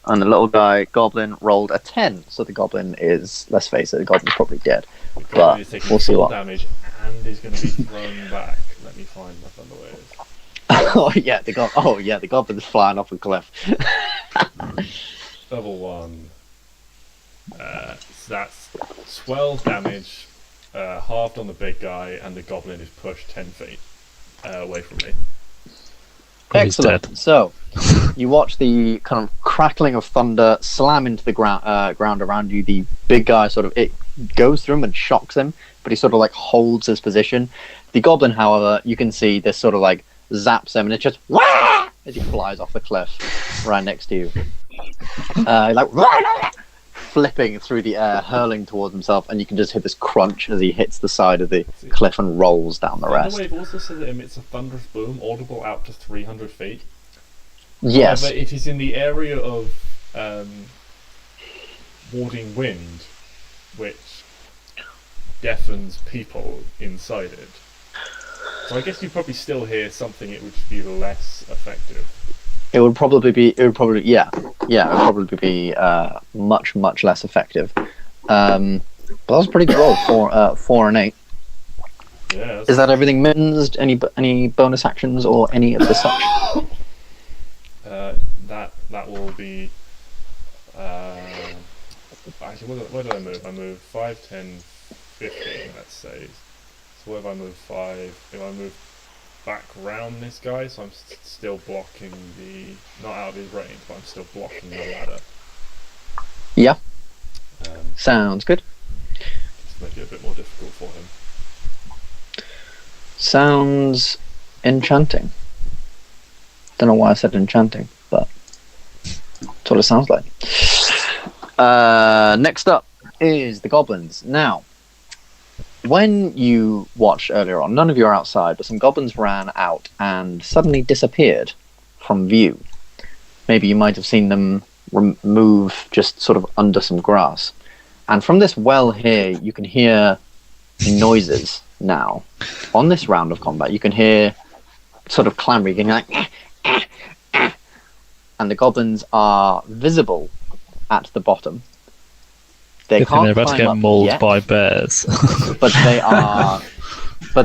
And the little goblin rolled a 10. So the goblin is, let's face it, the goblin's probably dead. The But goblin is taking we'll see full what. damage and is going to be thrown back. Let me find my Thunder Wave. The goblin's flying off a cliff. Level 1. that's 12 damage, halved on the big guy, and the goblin is pushed 10 feet away from me. Excellent. So, you watch the kind of crackling of thunder slam into the ground around you. The big guy it goes through him and shocks him, but he sort of like holds his position. The goblin, however, you can see this sort of like zaps him, and it's just wah! As he flies off the cliff right next to you. Like flipping through the air, hurling towards himself, and you can just hear this crunch as he hits the side of the cliff and rolls down the rest. Thunderwave also says it emits a thunderous boom, audible out to 300 feet. Yes. However, it is in the area of warding wind, which deafens people inside it. So I guess you probably still hear something. It would be less effective. It would probably be much less effective. But that was a pretty good roll for 4 and 8. Yeah. Is that everything minsed? Any bonus actions or any of the such? That will be. Actually, where did I move? I moved 5, 10, 15. Let's say. So what if I move 5? If I move back round this guy, so I'm still blocking not out of his range, but I'm still blocking the ladder. Yeah. Sounds good. Just make it a bit more difficult for him. Sounds enchanting. Don't know why I said enchanting, but that's what it sounds like. Next up is the goblins. Now, when you watched earlier on, none of you are outside, but some goblins ran out and suddenly disappeared from view. Maybe you might have seen them move just sort of under some grass. And from this well here, you can hear noises now. On this round of combat, you can hear sort of clamoring, and you're like, and the goblins are visible at the bottom. They can't they're about to get mauled yet, by bears. but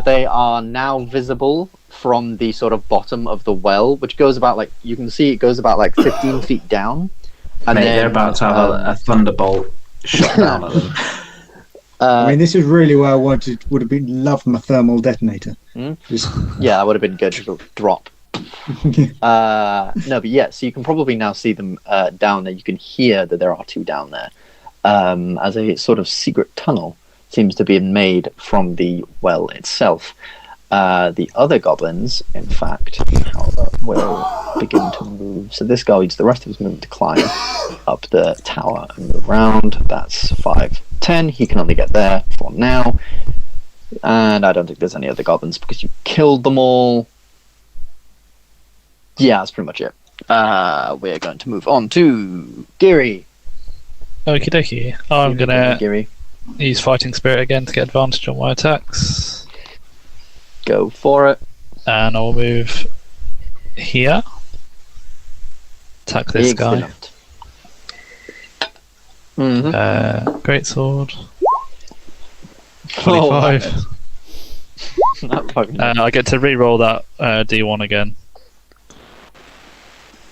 they are now visible from the sort of bottom of the well, which goes about you can see it goes about 15 feet down. And Mate, then, they're about to have a thunderbolt shot down at them. I mean, this is really where I would have been loved my thermal detonator. Yeah, that would have been good to drop. No, but yeah, so you can probably now see them down there. You can hear that there are 2 down there. As a sort of secret tunnel seems to be made from the well itself. The other goblins, in fact, will begin to move. So this guy needs the rest of his movement to climb up the tower and move around. That's 5, 10. He can only get there for now. And I don't think there's any other goblins because you killed them all. Yeah, that's pretty much it. We're going to move on to Geary. Okie dokie. I'm gonna Geary. use Fighting Spirit again to get advantage on my attacks. Go for it. And I'll move here. Attack this guy. Mm-hmm. Greatsword. 25. I get to re-roll that D1 again.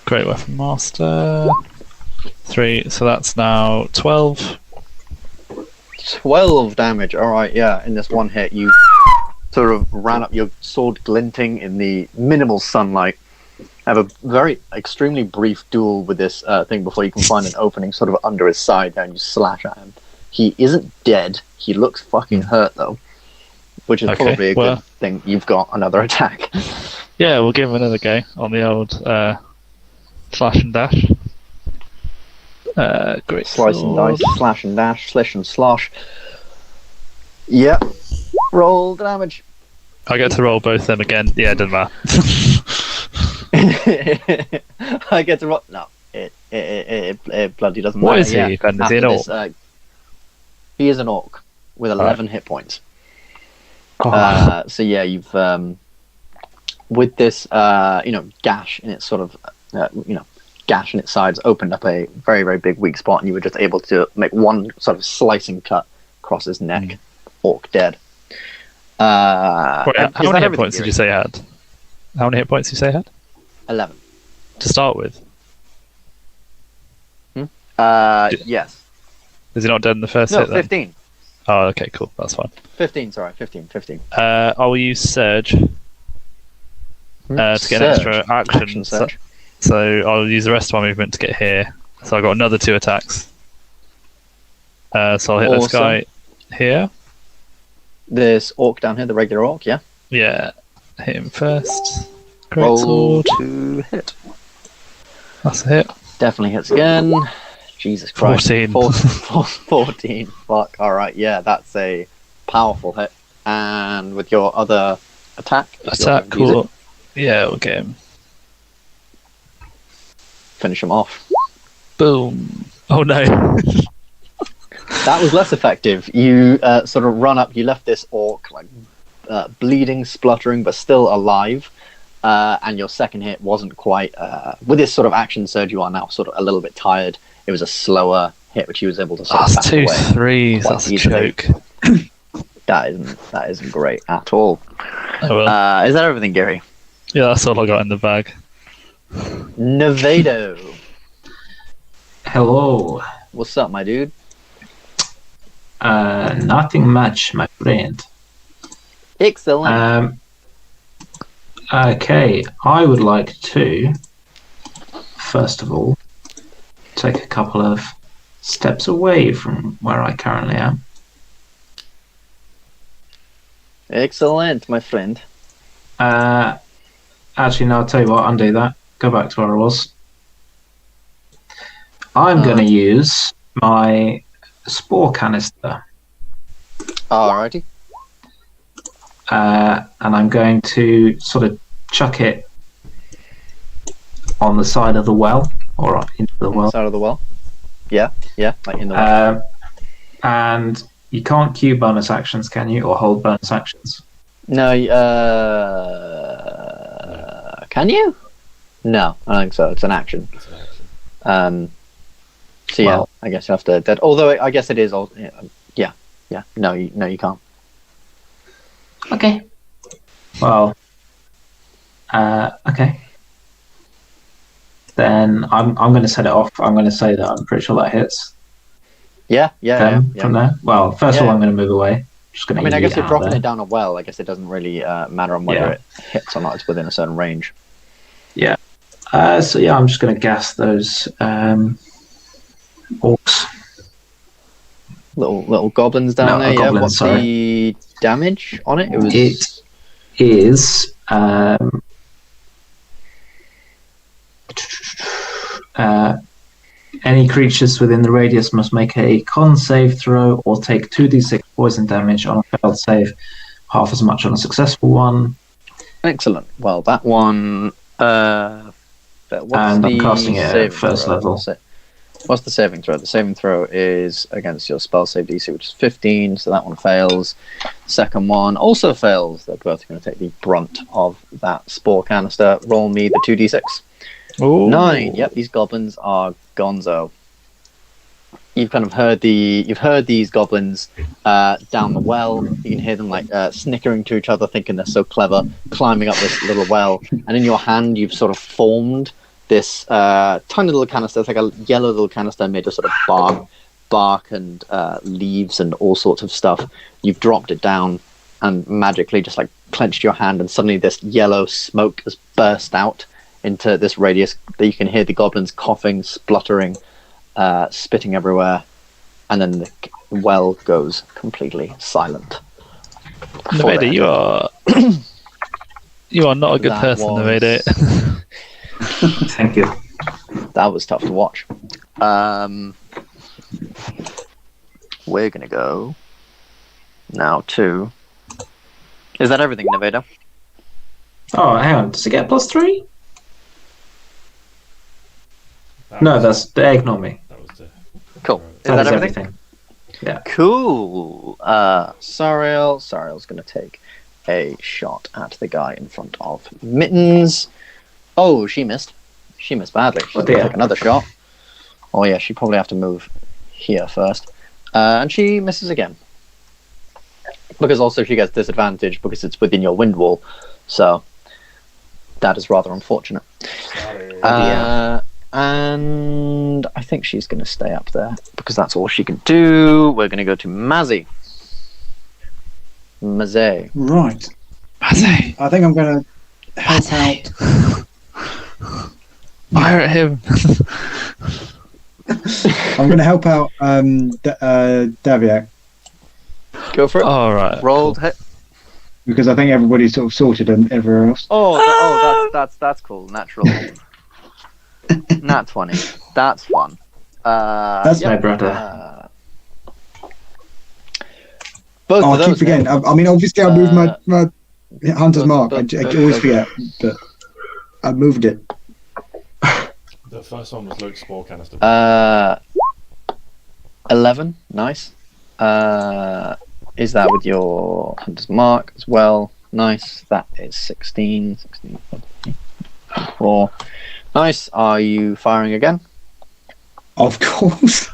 Great Weapon Master. 3, so that's now 12. 12 damage. Alright, yeah. In this one hit, you sort of ran up, your sword glinting in the minimal sunlight. Have a very extremely brief duel with this thing before you can find an opening sort of under his side there and you slash at him. He isn't dead. He looks fucking hurt though, which is probably a good thing. You've got another attack. Yeah, we'll give him another go on the old slash and dash. Great. Slice and dice, slash and dash, slash and slosh. Yep. Roll damage. I get to roll both of them again. Yeah, it doesn't matter. I get to roll. No, it bloody doesn't what matter. Is he? Ben? Is he an orc? He is an orc with 11 hit points. Oh. So yeah, you've with this gash in its sort of gash in its sides opened up a very, very big weak spot, and you were just able to make one sort of slicing cut across his neck. Orc dead. How many hit points did you say you had? How many hit points did you say you had? 11. To start with? Yes. Is he not dead in the first No, hit then? 15. Oh, okay, cool. That's fine. 15, sorry, 15. I will use Surge to get an extra action. Surge. So I'll use the rest of my movement to get here. So I've got another 2 attacks. So I'll hit this guy here. This orc down here, the regular orc, yeah? Yeah. Hit him first. Great Roll sword. to hit. That's a hit. Definitely hits again. Jesus Christ. 14. 14. Fuck. Alright, yeah, that's a powerful hit. And with your other attack? Attack, cool. Yeah, we'll get him. Finish him off. Boom. Oh no. That was less effective. You sort of run up, you left this orc like bleeding, spluttering, but still alive. And your second hit wasn't quite... with this sort of action surge, you are now sort of a little bit tired. It was a slower hit, which he was able to sort of That's back 2 away. 3s. That's a easily. joke. That isn't great at all. Oh well. Is that everything, Gary? Yeah, that's all I got in the bag. Nevado. Hello. What's up, my dude? Nothing much, my friend. Excellent. Okay, I would like to, first of all, take a couple of steps away from where I currently am. Excellent, my friend. Actually, no, I'll tell you what, undo that. Go back to where I was. I'm going to use my spore canister. Alrighty. And I'm going to sort of chuck it on the side of the well, or into the well. Side of the well. Yeah, like in the well. And you can't queue bonus actions, can you, or hold bonus actions? No, can you? No, I don't think so. It's an action. So yeah, Well, I guess you have to. Although I guess it is. Yeah. No, you can't. Okay. Well. Okay. Then I'm going to set it off. I'm going to say that I'm pretty sure that hits. Yeah. From there. Well, first of all, I'm going to move away. Just going to. I mean, I guess you're dropping it down a well. I guess it doesn't really matter on whether it hits or not. It's within a certain range. Yeah. So yeah, I'm just going to gas those orcs. Little goblins down there. Goblins, What's the damage on it? It is any creatures within the radius must make a con save throw or take 2d6 poison damage on a failed save, half as much on a successful one. Excellent. Well, that one. And I'm casting it at first level. What's the saving throw? The saving throw is against your spell save DC, which is 15, so that one fails. Second one also fails. They're both going to take the brunt of that spore canister. Roll me the 2d6. Ooh. 9. Yep, these goblins are gonzo. You've kind of heard these goblins down the well. You can hear them like snickering to each other, thinking they're so clever, climbing up this little well. And in your hand, you've sort of formed this tiny little canister. It's like a yellow little canister made of sort of bark and leaves and all sorts of stuff. You've dropped it down and magically just like clenched your hand, and suddenly this yellow smoke has burst out into this radius that you can hear the goblins coughing, spluttering, spitting everywhere, and then the well goes completely silent. Nevada, you are not a good person, Nevada. Thank you. That was tough to watch. We're gonna go now to. Is that everything, Nevada? Oh, hang on. Does it get +3? No, that's ignore me. That was the. Cool. Is That that is everything? Yeah. Cool. Sariel's gonna take a shot at the guy in front of Mittens. Oh, she missed. She missed badly. She's gonna take another shot. Oh yeah, she probably have to move here first. And she misses again. Because also she gets disadvantage because it's within your wind wall. So that is rather unfortunate. And I think she's going to stay up there because that's all she can do. We're going to go to Mazzy. Mazzy. Right. Mazzy. I think I'm going to help out. Fire at him. I'm going to help out Daviak Go for it. All right. Rolled cool. hit. because I think everybody's sort of sorted and everywhere else. That's cool. Natural. Nat 20. That's fun. That's my brother. Both I of keep those. forgetting. I mean, obviously, I moved my hunter's mark. I always forget, but I moved it. The first one was Luke's spore canister. 11. Nice. Is that with your hunter's mark as well? Nice. That is 16. 4. Nice. Are you firing again? Of course.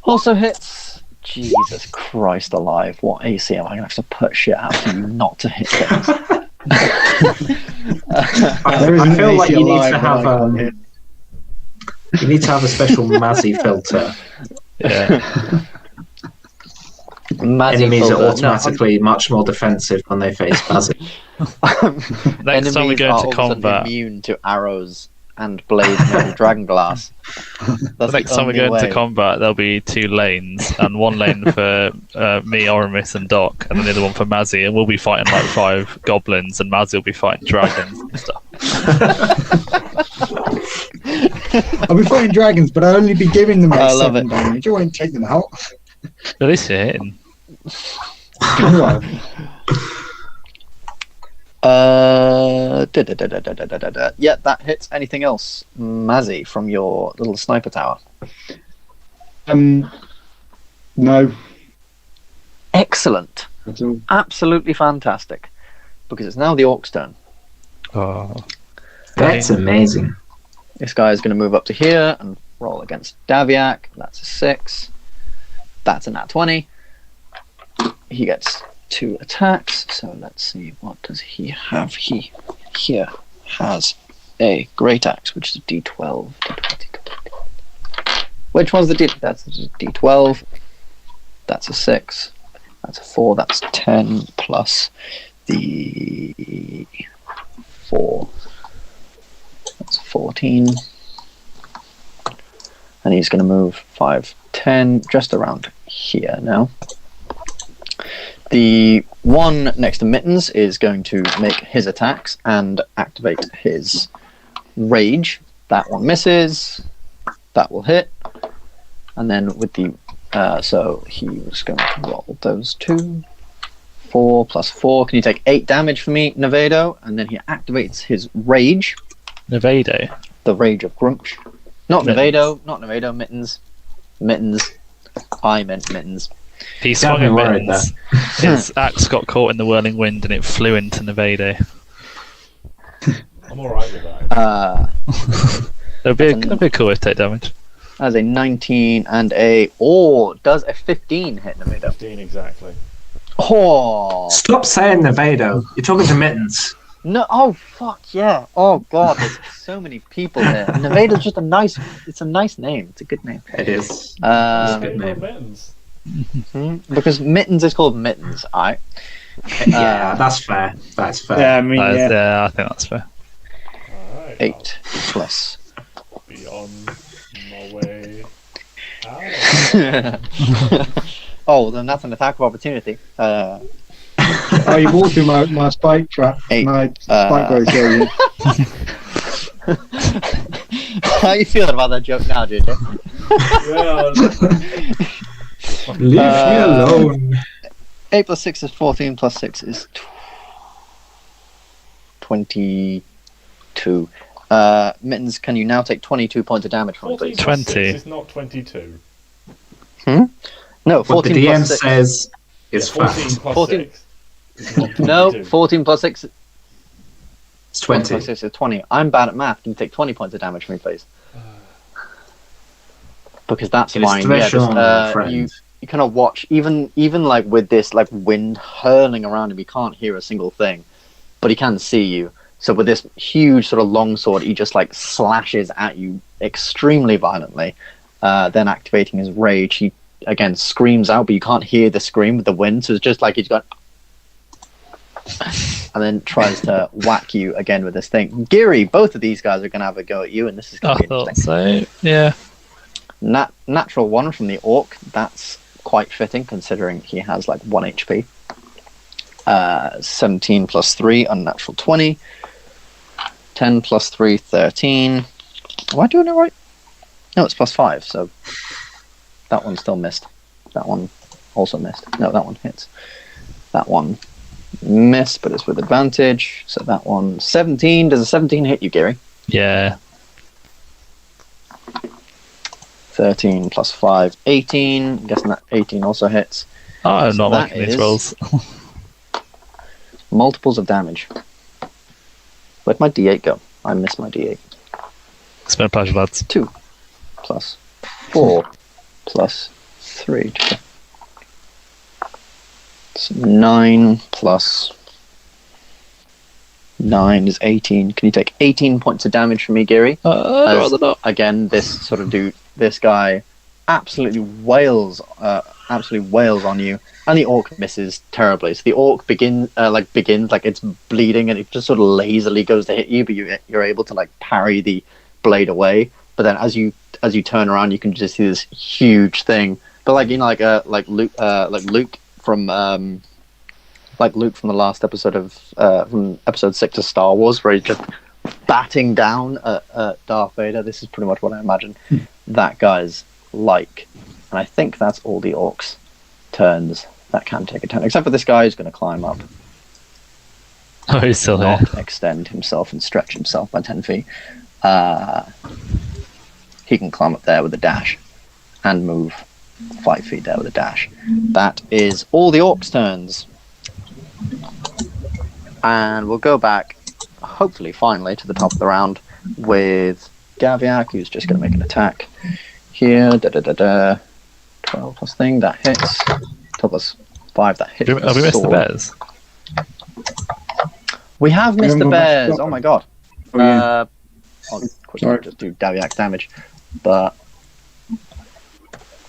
Also hits. Jesus Christ alive. What AC am I going to have to put shit out for you not to hit things? I feel like you need to have you need to have a special Mazzy filter. Yeah. Enemies are automatically much more defensive when they face Mazzy. Next time we go into combat, immune to arrows and blades made of dragon glass. the next time we go into combat, there'll be 2 lanes, and 1 lane for me, Oramis, and Doc, and then the other one for Mazzy, and we'll be fighting like 5 goblins, and Mazzy will be fighting dragons and stuff. I'll be fighting dragons, but I'll only be giving them like 7 it. damage. I won't take them out. At least you're hitting. Yeah, that hits. Anything else, Mazzy, from your little sniper tower? No. Excellent. That's all. Absolutely fantastic. Because it's now the orc's turn. Oh. That's amazing. This guy is going to move up to here and roll against Daviak. That's a 6. That's a nat 20. He gets 2 attacks. So let's see, what does he have? He here has a great axe, which is a D12. Which one's the D? That's a D12. That's a 6. That's a 4. That's 10 plus the 4. That's 14. And he's going to move 5, 10, just around here now. The one next to Mittens is going to make his attacks and activate his rage. That one misses. That will hit. And then with the... so he was going to roll those 2. 4 plus 4. Can you take 8 damage for me, Nevado? And then he activates his rage. Nevado? The rage of Grumsh. Not Mittens. Nevado. Not Nevado. Mittens. Mittens. I meant Mittens. He swung at Mittens. His axe got caught in the whirling wind and it flew into Nevado. I'm alright with that. It'd be a cool way to take damage. As a 19 and a... Oh, does a 15 hit Nevado? 15 exactly. Oh! Stop saying Nevado. You're talking to Mittens. No, oh, fuck, yeah. Oh, God, there's so many people there. Nevado's just a nice... It's a nice name. It's a good name. It is. It's a good name. Mittens. Because Mittens is called Mittens, alright? Yeah, that's fair. That's fair. Yeah, I mean, Yeah, I think that's fair. Alright. 8 plus. I'll be on my way out. Oh, then that's an attack of opportunity. oh, you walked through my spike trap. 8. My spike growth area. How are you feeling about that joke now, JJ? Leave me alone. 8 plus 6 is 14, plus 6 is 22. Mittens, can you now take 22 points of damage from me, 14 please? plus 20. 6 is not 22. No, What 14 the DM plus 6. says is 14 fact. plus 14. 6 is not 22. No, 14 plus 6 It's 20. plus 6 is 20. I'm bad at math. Can you take 20 points of damage from me, please? Because that's It is fine. Yeah, traditional, my friend. you kind of watch, even like with this like wind hurling around him, he can't hear a single thing, but he can see you. So with this huge sort of longsword, he just like slashes at you extremely violently. Then activating his rage, he again screams out, but you can't hear the scream with the wind. So it's just like he's got, and then tries to whack you again with this thing. Geary, both of these guys are going to have a go at you, and this is going to be interesting. So, yeah. Natural 1 from the orc. That's quite fitting considering he has like 1 HP. 17 plus 3, unnatural 20. 10 plus 3, 13. Am I doing it right? No, it's plus 5, so that one still missed. That one also missed. No, that one hits. That one missed, but it's with advantage. So that one, 17. Does a 17 hit you, Gary? Yeah. 13 plus 5, 18. I'm guessing that 18 also hits. Oh, I'm So not that liking these is rolls. multiples of damage. Where'd my d8 go? I missed my d8. It's been a pleasure, lads. 2 plus 4 plus 3. It's 9 plus 9 is 18. Can you take 18 points of damage from me, Gary? I'd rather not. Again, this sort of dude, this guy absolutely wails on you, and the orc misses terribly. So the orc begins like it's bleeding, and it just sort of lazily goes to hit you, but you're able to like parry the blade away. But then as you turn around, you can just see this huge thing. But like like Luke from the last episode of from episode 6 of Star Wars, where he's just batting down at Darth Vader. This is pretty much what I imagine that guy's like. And I think that's all the orcs' turns that can take a turn, except for this guy who's going to climb up. Oh, he's still here. Not extend himself and stretch himself by 10 feet. He can climb up there with a dash and move 5 feet there with a dash. That is all the orcs' turns. And we'll go back, hopefully, finally, to the top of the round with Gaviak, who's just going to make an attack here. 12 plus thing, that hits. 12 plus 5, that hits. Have we missed the bears? We have missed the bears. Oh my god. Oh, yeah. I'll quickly just do Gaviak's damage. But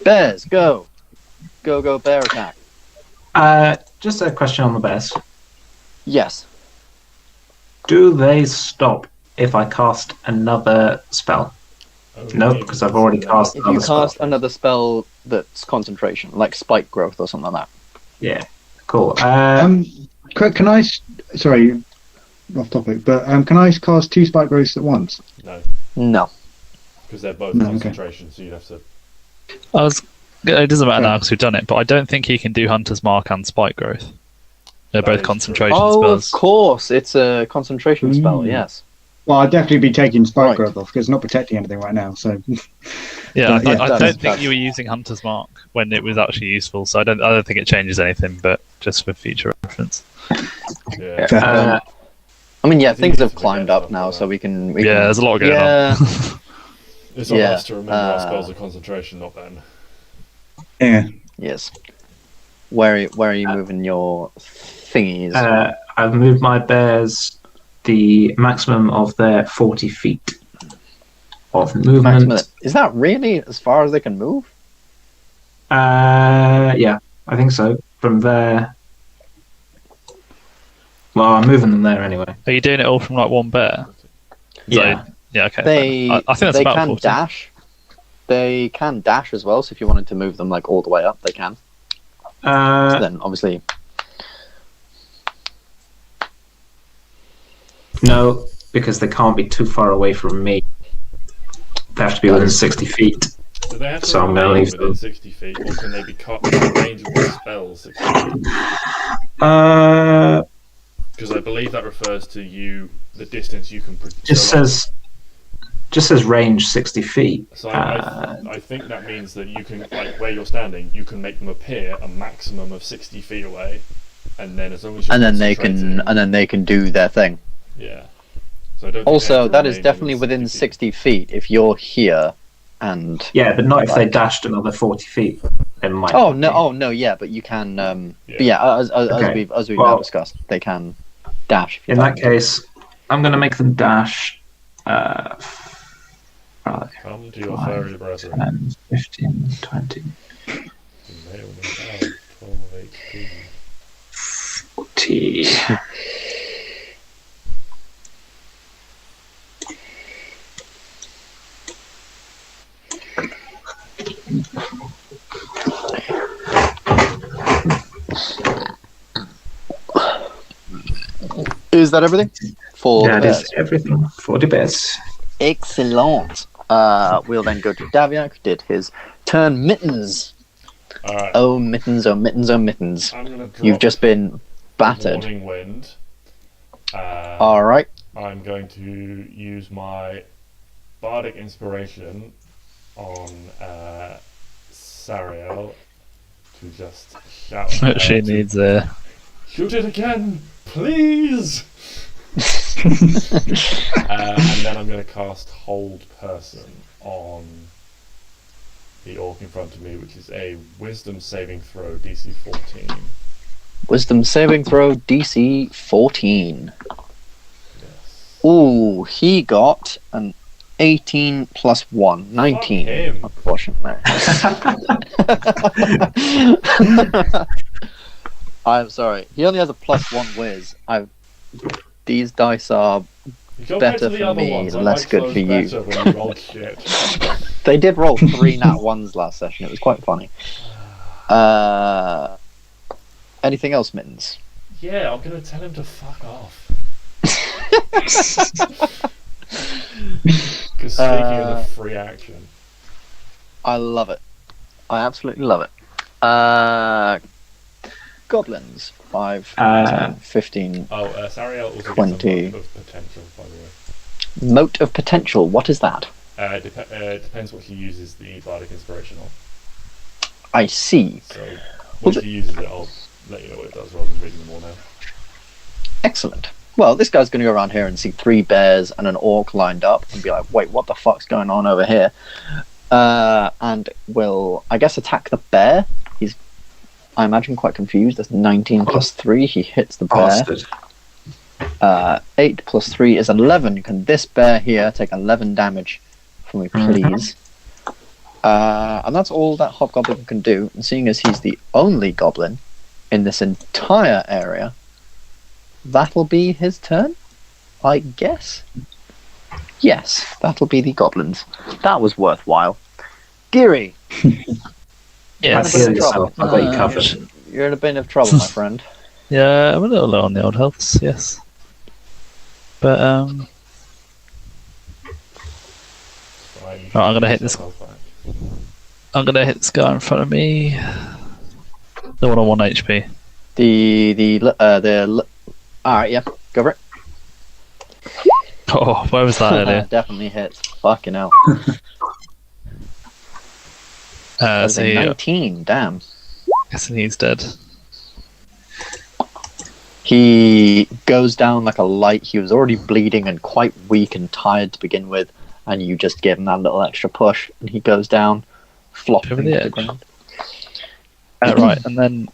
bears, go bear attack. Just a question on the bears. Yes. Do they stop if I cast another spell? No, because I've already cast If another you cast spell. another spell that's concentration, like spike growth or something like that. Yeah, cool. Can I? Sorry, off topic, but can I cast 2 spike growths at once? No. Because they're both No, concentration, so you'd have to. It doesn't matter Yeah. now because we've done it, but I don't think he can do Hunter's Mark and Spike Growth. They're That both is concentration Oh, spells. of course, it's a concentration spell. Yes. Well, I'd definitely be taking spike Right. growth off because it's not protecting anything right now. So Yeah, Yeah, I don't that's- think you were using Hunter's Mark when it was actually useful, so I don't think it changes anything, but just for future reference. Yeah. Uh, I mean, yeah, think things it's have a climbed bit up now, helpful, so we can. Yeah, there's a lot going on. It's on Yeah, us to remember our spells of concentration, not them. yeah, Yes. Where are you moving your thingies? I've moved my bears the maximum of their 40 feet of movement. Maximum. Is that really as far as they can move? Yeah, I think so. From there. Well, I'm moving them there anyway. Are you doing it all from like one bear? Yeah. Yeah, okay. They I think that's they about can 40. dash. They can dash as well. So if you wanted to move them like all the way up, they can. So then obviously. No, because they can't be too far away from me. They have to be within 60 feet. Do they have to So I'm gonna remain leave within them. 60 feet, or can they be cut in the range of one spell 60 feet? Just Because I believe that refers to the distance you can. says range 60 feet. So I think that means that you can, like where you're standing, you can make them appear a maximum of 60 feet away, and then as long as you're And then concentrating- they can do their thing. Yeah. So I don't think they have Also, to that is remain definitely within 60 feet. If you're here, and Yeah, but not if they dashed another 40 feet. They might. oh not no, be. oh no, yeah, but you can. Yeah. But yeah, as Okay. we've now Well- discussed, they can dash. If you In that like. case, I'm going to make them dash. 5, Come to your furry brethren. 10, 15, 20. You may only have 12 HP. 40. Is that everything? For That the is bears? everything for the bears. Excellent. We'll then go to Daviak, who did his turn. Mittens. Alright. Oh, Mittens, oh, Mittens, oh, Mittens. I'm gonna drop You've just been battered. Warning Wind. Alright. I'm going to use my Bardic Inspiration on Sariel to just shout at her She to needs a. shoot it again, please! And then I'm going to cast Hold Person on the orc in front of me, which is a Wisdom saving throw, DC 14. Wisdom saving throw, DC 14. Yes. Ooh, he got an 18 plus 1, 19. Fuck him. Unfortunately. I'm sorry. He only has a plus 1 whiz. These dice are Compared better to the for other me, ones, I less like good those for you. better when you rolled shit. They did roll 3 nat 1s last session. It was quite funny. Anything else, Mittens? Yeah, I'm going to tell him to fuck off. Because speaking of the free action. I love it. I absolutely love it. Goblins. 5, 10, 15. Oh, Sariel also 20. gets a mote of potential, by the way. Mote of potential. What is that? Depends what he uses the Bardic Inspiration on. I see. So, once he uses it, I'll let you know what it does rather than reading them all now. Excellent. Well, this guy's going to go around here and see 3 bears and an orc lined up and be like, wait, what the fuck's going on over here? And will, I guess, attack the bear. He's, I imagine, quite confused. That's 19 plus 3. He hits the bear. Bastard. 8 plus 3 is 11. Can this bear here take 11 damage for me, please? And that's all that Hobgoblin can do. And seeing as he's the only goblin in this entire area, that'll be his turn, I guess. Yes, that'll be the goblins. That was worthwhile. Geary, Yes. Heal yourself. I've got you covered. you're in a bit of trouble, my friend. Yeah, I'm a little low on the old healths, yes. But, Fine, you Right, I'm gonna should hit this- yourself back. I'm going to hit this guy in front of me. The one on 1 HP. Alright, yeah, go for it. Oh, where was that earlier? Definitely hits. Fucking hell. That's So a he, 19, damn. guessing he's dead. He goes down like a light. He was already bleeding and quite weak and tired to begin with, and you just give him that little extra push, and he goes down, flopping Over to the the edge. ground. Right, and then,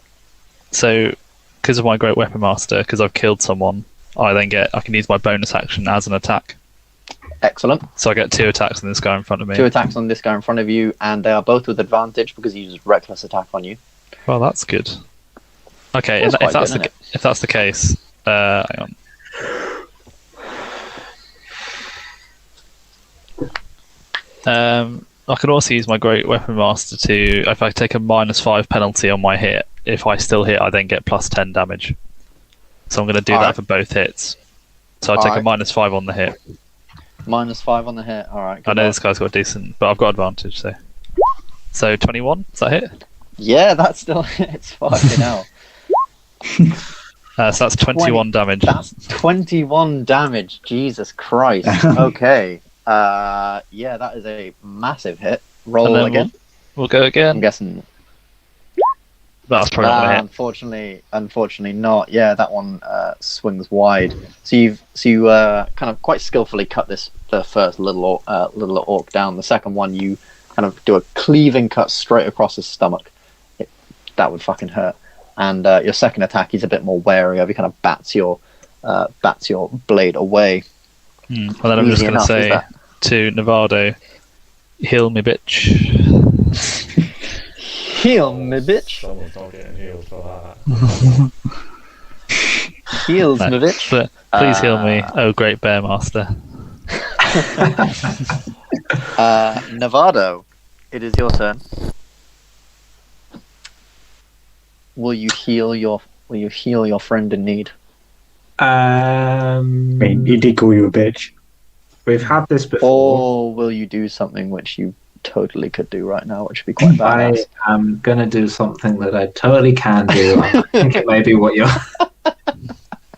so, because of my Great Weapon Master, because I've killed someone, I can use my bonus action as an attack. Excellent. So I get 2 attacks on this guy in front of me. 2 attacks on this guy in front of you, and they are both with advantage because he uses reckless attack on you. Well, that's good. Okay, That's if quite that's good, if that's the case, hang on. I can also use my Great Weapon Master to, if I take a -5 penalty on my hit, if I still hit, I then get +10 damage. So I'm going to do that Alright. for both hits. So I take a -5 on the hit. -5 on the hit. Alright. I know this guy's got decent, but I've got advantage, so 21, is that hit? Yeah, that still hits. Fucking hell. So that's 21 damage. That's 21 damage. Jesus Christ. Okay. Yeah, that is a massive hit. And Roll then again. We'll go I'm again. guessing. That's probably not going to hit. Unfortunately not. Yeah, that one swings wide. So you kind of quite skillfully cut the first little orc down. The second one, you kind of do a cleaving cut straight across his stomach. That would fucking hurt. And your second attack, he's a bit more wary of. He kind of bats your bats your blade away. Well, then I'm just Easy going to enough, is say that? to Nevado, heal me, bitch. Heal me, bitch. Someone's not getting healed for that. Heals No, me, bitch. but please heal me, oh great bear master. Nevado, it is your turn. Will you heal your friend in need? I mean, he did call you a bitch. We've had this before. Or will you do something which you totally could do right now, which would be quite I badass? am going to do something that I totally can do. I think it may be what you're...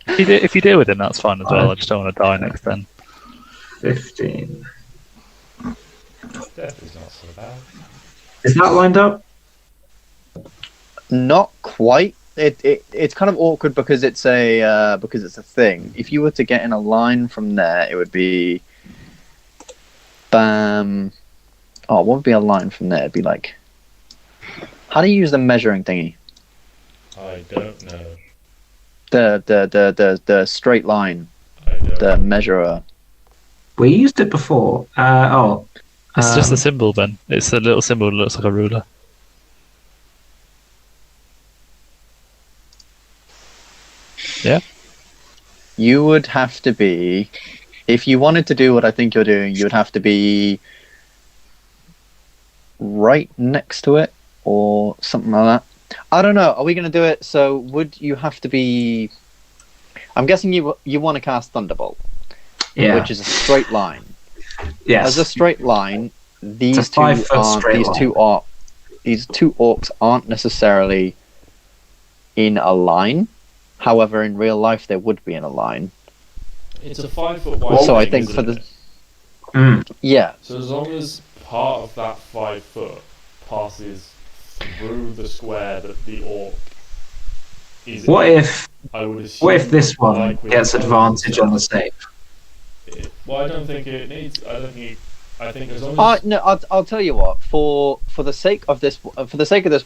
If you deal with him, that's fine as well. I just don't want to die next then. 15. Death is not so bad. Is that lined up? Not quite. It's kind of awkward because it's a thing. If you were to get in a line from there, it would be bam. Oh, what would be a line from there? It'd be like, how do you use the measuring thingy? I don't know. The straight line, I don't the measurer. We used it before. It's just a symbol, Ben. It's a little symbol that looks like a ruler. Yeah. You would have to be, if you wanted to do what I think you're doing, you would have to be right next to it or something like that. I don't know. Are we going to do it? So would you have to be? I'm guessing you want to cast Thunderbolt, which is a straight line. Yes. As a straight line, these two These two orcs aren't necessarily in a line. However, in real life, they would be in a line. It's a 5 foot wide. So I thing, think for isn't the it? yeah. So as long as part of that 5 foot passes through the square that the orc is What in, if I would assume, what if this one like with gets the advantage on the save? Well, I don't think it needs. I think as long as No, I'll tell you what. For the sake of this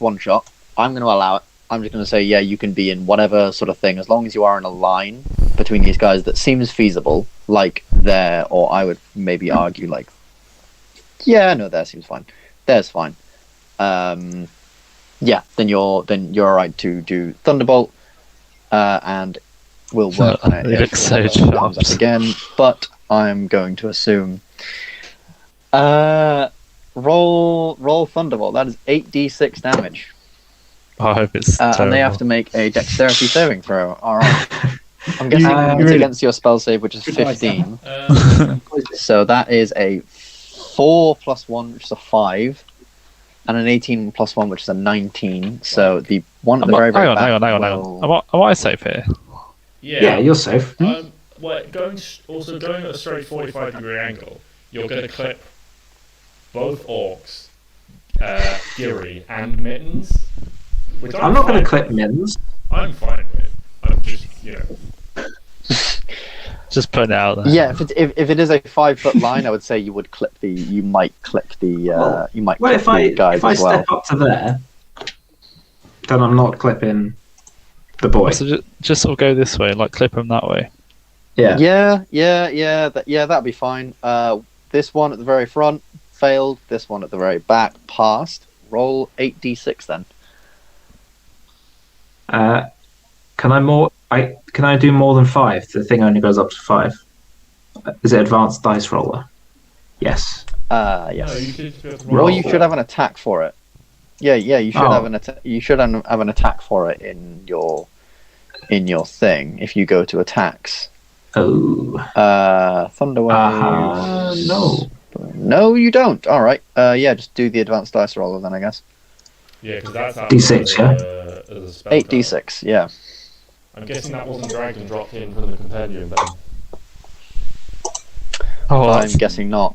one shot, I'm going to allow it. I'm just going to say, yeah, you can be in whatever sort of thing as long as you are in a line between these guys that seems feasible, like there, or I would maybe argue like, yeah, no, there seems fine. There's fine. Yeah, then you're alright to do Thunderbolt, and we'll work on it. It looks so it comes up sharp. again, but I'm going to assume. Roll Thunderbolt. That is 8d6 damage. I hope it's terrible. And they have to make a dexterity saving throw. Alright. I'm guessing it's against your spell save, which is 15. So that is a 4 plus 1, which is a 5, and an 18 plus 1, which is a 19. So the one at the very back. Hang on. Am I safe here? Yeah, you're safe. Going at a straight 45-degree angle, you're going to clip both orcs, Giri, and Mittens. Which I'm not going to clip Mittens. I'm fine with. I'm just, Just putting it out there. Yeah, if it is a 5 foot line, I would say you might clip the guys if I as well. step up to there, then I'm not clipping the boy. So just sort of go this way, like clip them that way. Yeah. That'd be fine. This one at the very front failed. This one at the very back passed. Roll 8d6 then. Can I do more than 5? The thing only goes up to 5. Is it advanced dice roller? Yes. Yes. No, you should have an attack for it. Yeah. You should have you should have an attack for it in your thing if you go to attacks. Oh. Thunderwave. No. No, you don't. All right. Just do the advanced dice roller then, I guess. Yeah, because that's D6, as a spell 8d6. Yeah. I'm guessing that wasn't dragged and dropped in from the compendium then. Oh, I'm guessing not.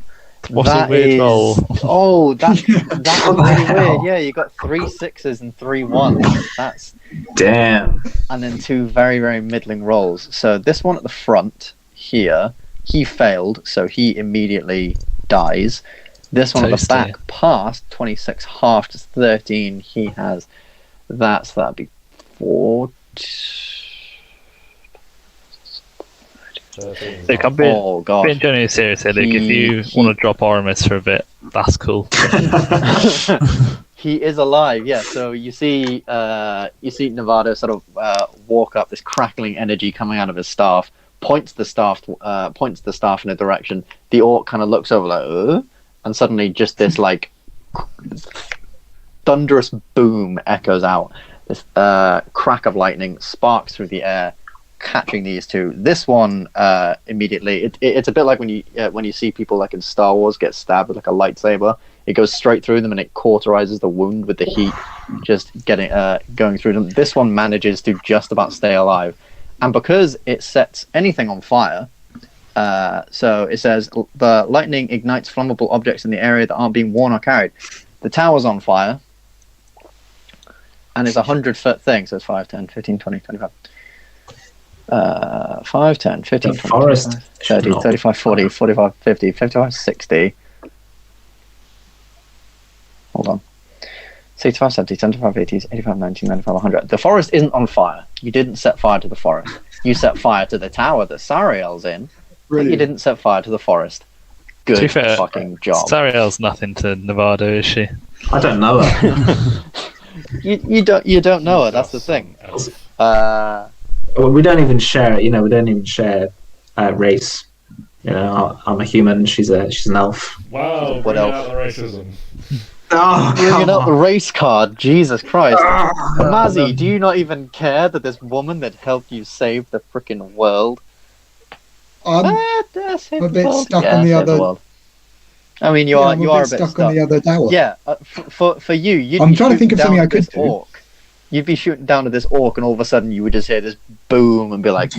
What a weird roll. Oh, that's really weird. Yeah, you got 3 6s and 3 1s. That's damn. And then 2 very, very middling rolls. So this one at the front here, he failed, so he immediately dies. This one at the back passed. 26 half is 13. He has that, so that'd be 4. 13's Look, not- I'm being, Oh god. being genuinely serious here. Luke, if you want to drop Aramis for a bit, that's cool. He is alive, yeah. So you see Nevada sort of walk up, this crackling energy coming out of his staff, points the staff in a direction. The orc kind of looks over like, and suddenly just this like thunderous boom echoes out. This crack of lightning sparks through the air, catching these two. This one immediately, it's a bit like when you see people like in Star Wars get stabbed with like a lightsaber. It goes straight through them and it cauterizes the wound with the heat, just going through them. This one manages to just about stay alive, and because it sets anything on fire, so it says the lightning ignites flammable objects in the area that aren't being worn or carried. The tower's on fire, and it's a 100-foot thing, so it's 5, 10, 15, 20, 25. 5, 10, 15, The 20, forest 25, should 30, not 35, 40, 45, 50, 55, 60. Hold on. 65, 70, 75, 80, 85, 90, 95, 100. The forest isn't on fire. You didn't set fire to the forest. You set fire to the tower that Sariel's in, but you didn't set fire to the forest. To be Good fair, fucking job. Sariel's nothing to Nevada, is she? I don't know her. You don't know her. That's the thing. Well, we don't even share. We don't even share race. I'm a human. She's an elf. Wow, What bring else? out the racism. Oh, Bringing out the on. race card. Jesus Christ. Ah, Mazzy, do you not even care that this woman that helped you save the freaking world? I'm Save a the bit world? stuck Yeah, on the save other. world. I mean, you Yeah, are I'm you a are bit a bit stuck on the other tower. Yeah, for you, you'd I'm be trying to think shooting of something down I could this do. orc. You'd be shooting down at this orc, and all of a sudden you would just hear this boom and be like,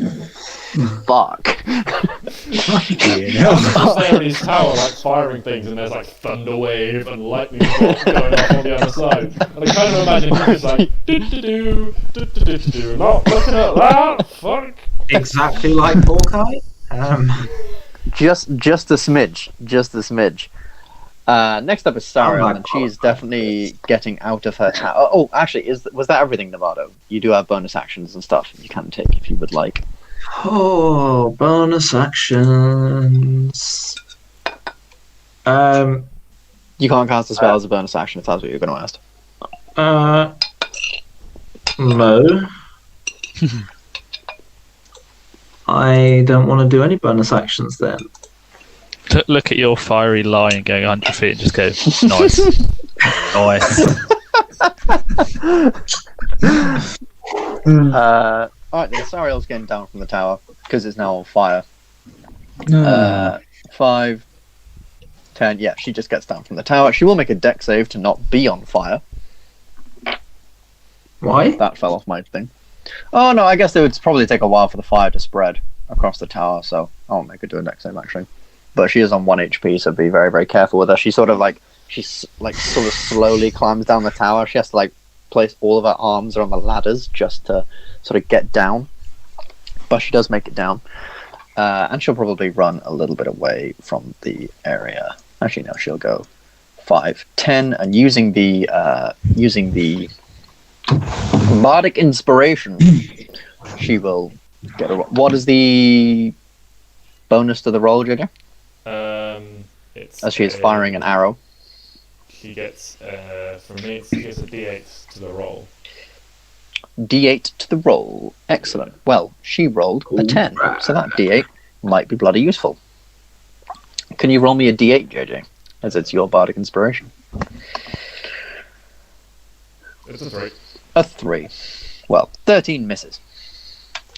"Fuck!" Fucking hell. He's there in his tower, like firing things, and there's like thunder wave and lightning bolt going off on the other side. And I kind of imagine him just like, do, not looking at that, fuck. Exactly like Hawkeye. Just a smidge. Next up is Sariel, my and she's definitely getting out of her tower. Oh, actually, was that everything, Nevado? You do have bonus actions and stuff you can take if you would like. Oh, bonus actions. You can't cast a spell as a bonus action if that's what you're going to ask. No. I don't want to do any bonus actions then. Look at your fiery line going 100 feet and just go, nice. Nice. Alright then, Sariel's getting down from the tower because it's now on fire. No. 5, 10, yeah, she just gets down from the tower. She will make a dex save to not be on fire. Why? That fell off my thing. Oh no, I guess it would probably take a while for the fire to spread across the tower, so I won't make her do a dex save actually. But she is on 1 HP, so be very, very careful with her. She sort of slowly climbs down the tower. She has to place all of her arms on the ladders just to sort of get down. But she does make it down. And she'll probably run a little bit away from the area. Actually, no, she'll go 5, 10, and using the bardic inspiration, she will get a. What is the bonus to the roll, JJ? It's As she is firing an arrow. She gets, from me, she gets a D8 to the roll. D8 to the roll. Excellent. Well, she rolled a 10, so that D8 might be bloody useful. Can you roll me a D8, JJ? As it's your bardic inspiration. It's a 3. A 3. Well, 13 misses.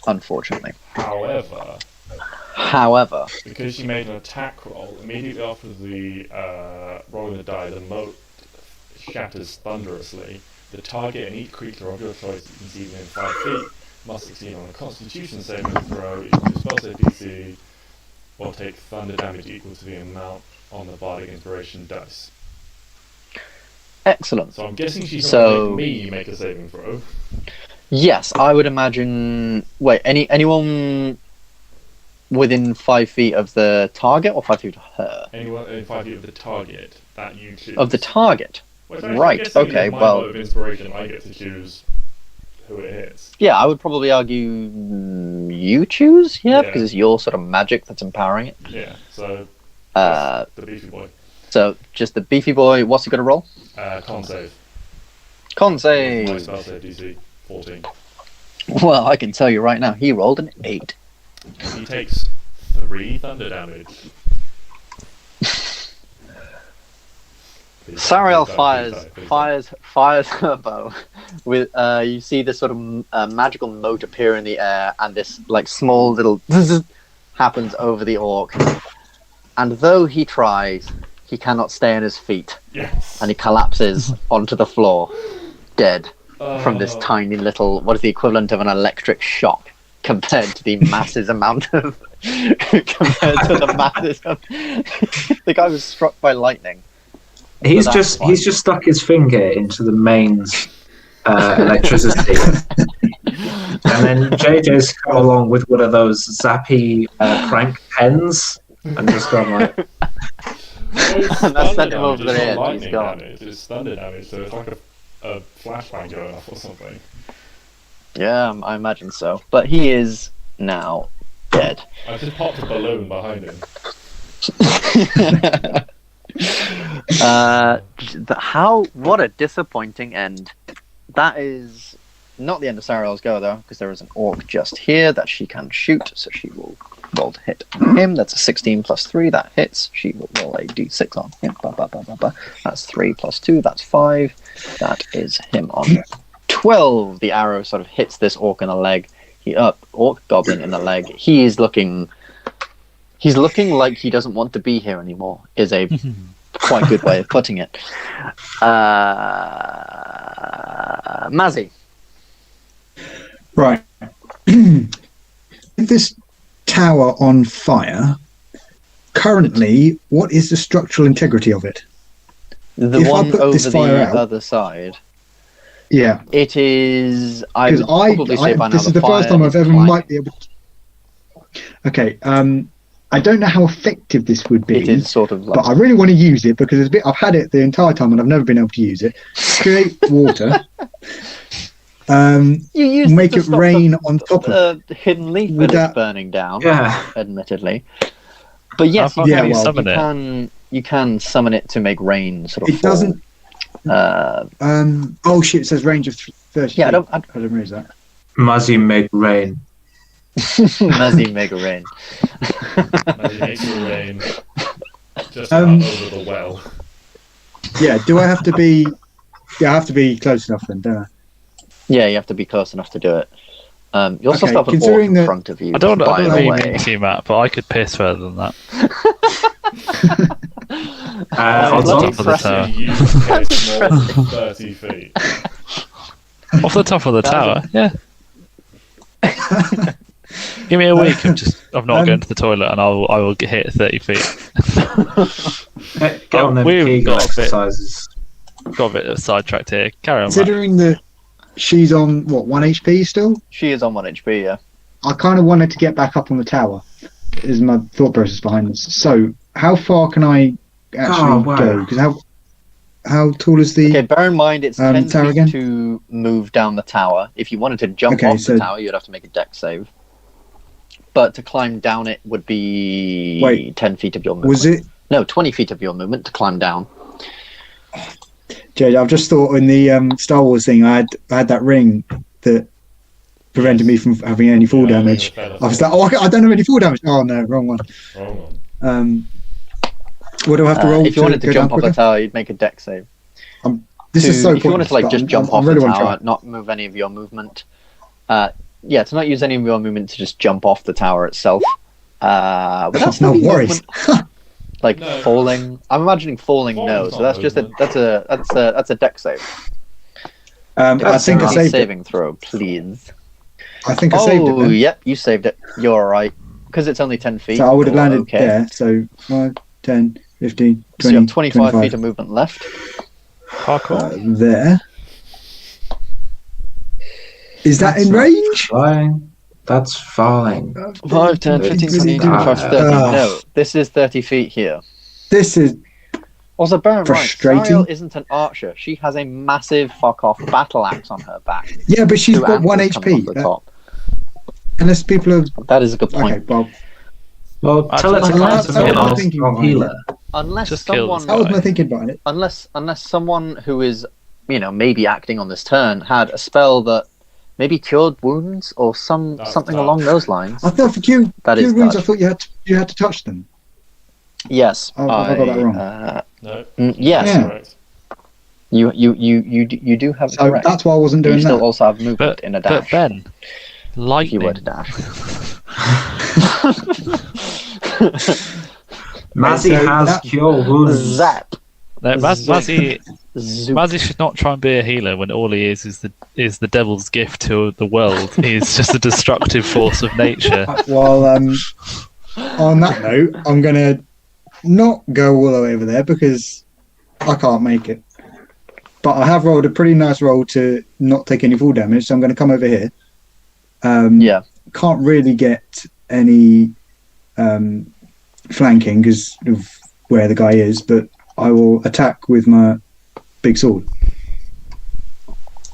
Unfortunately. However, because she made an attack roll, immediately after the rolling the die, the moat shatters thunderously. The target and each creature of your choice you can see within 5 feet must succeed on a Constitution saving throw equal to spell save DC, or take thunder damage equal to the amount on the bardic inspiration dice. excellent. So I'm guessing she's not going to make me make a saving throw. Yes, I would imagine. Wait, anyone within 5 feet of the target or 5 feet of her? Anyone in 5 feet of the target that you choose. Of the target. Well, it's actually- Right, I guess in okay, my well- mode of inspiration, I get to choose who it hits. Yeah, I would probably argue you choose, Yeah. because it's your sort of magic that's empowering it. Yeah, so Uh, the beefy boy. so just the beefy boy. What's he got to roll? Con save. Con My save. spell save DC 14. Well, I can tell you right now, he rolled an 8. He takes 3 thunder damage. Sariel fires her bow. With you see this sort of magical mote appear in the air, and this like small little happens over the orc. And though he tries, he cannot stay on his feet, Yes. and he collapses onto the floor, dead from this tiny little. What is the equivalent of an electric shock compared to the massive amount of compared to the massive. The guy was struck by lightning. He's just stuck his finger into the mains electricity, and then JJ's come along with one of those zappy crank pens and just gone like. And that sent him over the It's not edge. lightning He's gone. damage, it's thunder damage, so it's like a flashbang going off or something. Yeah, I imagine so. But he is now dead. I just popped a balloon behind him. What a disappointing end. That is not the end of Sariel's go, though, because there is an orc just here that she can shoot, so she will roll to hit him. That's a 16 plus 3, that hits. She will roll a d6 on him. That's 3 plus 2, that's 5. That is him on 12. The arrow sort of hits this orc in the leg. Orc goblin in the leg. He's looking like he doesn't want to be here anymore, is a quite good way of putting it. Mazzy. Right. This tower on fire. Currently, what is the structural integrity of it? The If I one put over this the fire out- other side. Yeah, It is. I because would probably say by now this is the first fire time I've is ever climbing. might be able to. Okay. I don't know how effective this would be. It is sort of like. But I really want to use it because I've had it the entire time and I've never been able to use it. Create water. You use Make to it stop rain on top of the hidden leaf Would that is that- burning down. Yeah. Admittedly, but yes, How you far can, can you well, summon you it? can. You can summon it to make rain sort of. It doesn't. Oh shit! It says range of 30. Yeah, I don't. I don't realize that. Muzzy make rain. Mazzy make a rain. Maybe makes it rain just about over the well. Yeah. Do I have to be? Yeah, I have to be close enough then, don't I? Yeah, you have to be close enough to do it. You also Okay, have an orc considering in that- front of you. I don't by know the what you way. mean to you, Matt, but I could piss further than that. Odds bloody on. Top of the tower. You piss more than 30 feet. Off the top of the tower, yeah. Give me a week of not going to the toilet, and I will hit 30 feet. Get on them We've Kegel got a bit- exercises. Got a bit sidetracked here. Carry on, Matt. Considering that she's on what 1 HP still, She is on 1 HP. Yeah. I kind of wanted to get back up on the tower. Is my thought process behind this. So, how far can I actually wow. go? Because how tall is the? Okay, bear in mind it's 10 tower feet again? to move down the tower. If you wanted to jump Okay, off so- the tower, you'd have to make a dex save. But to climb down it would be Wait, 10 feet of your movement. Was it? No, 20 feet of your movement to climb down. Jay, I've just thought in the Star Wars thing, I had that ring that prevented me from having any fall Yeah, damage. ring of I was like, oh, I don't have any fall damage. Oh no, wrong one. Wrong one. What do I have to roll? If you wanted to go jump down off the quicker? tower, you'd make a dex save. This is so if you wanted to like pointless, just but jump I off really the want to tower, try. not move any of your movement. Yeah, to not use any of your movement to just jump off the tower itself. Would that That's still no be worries. movement? Like No. falling. I'm imagining falling. No, Falling's so not that's just movement. that's a dex save. I That's think I a saved it. saving throw, please. I think I saved it. Oh, Then. yep, you saved it. You're alright. Because it's only 10 feet. So I would have you're landed okay. there. So 5, 10, 15, So you 20, have 25 feet of movement left. Parkour. there. Is that That's in not range? Flying. That's falling. 5, 10, 15, 20, 25, 30. Ah. No, this is 30 feet here. This is. Also, bear in mind, Frustrating. Sariel isn't an archer. She has a massive fuck-off battle axe on her back. Yeah, but she's Two got 1 antlers coming off HP. the top. Unless people are... That is a good point. Okay, well, Well, tell it to That's find what I'm a thinking strong behind healer. Unless Just kill someone, that was my thinking behind it. unless someone who is, maybe acting on this turn had a spell that maybe cured wounds or something touch. along those lines. I thought for Q That is wounds, I touch. thought you had to touch them. Yes, Oh, I got that wrong. No. Yes, Yeah. Correct. you do have it So correct. that's why I wasn't You doing still that. also have movement in a But dash. Ben, If you were lightning. to dash. Mazzy So has that- cure wounds. Zap. No, Mazzy Zoop. should not try and be a healer when all he is the devil's gift to the world. He's just a destructive force of nature. Well, on that note, I'm going to not go all the way over there because I can't make it. But I have rolled a pretty nice roll to not take any full damage, so I'm going to come over here. Yeah. Can't really get any flanking because of where the guy is, but I will attack with my big sword.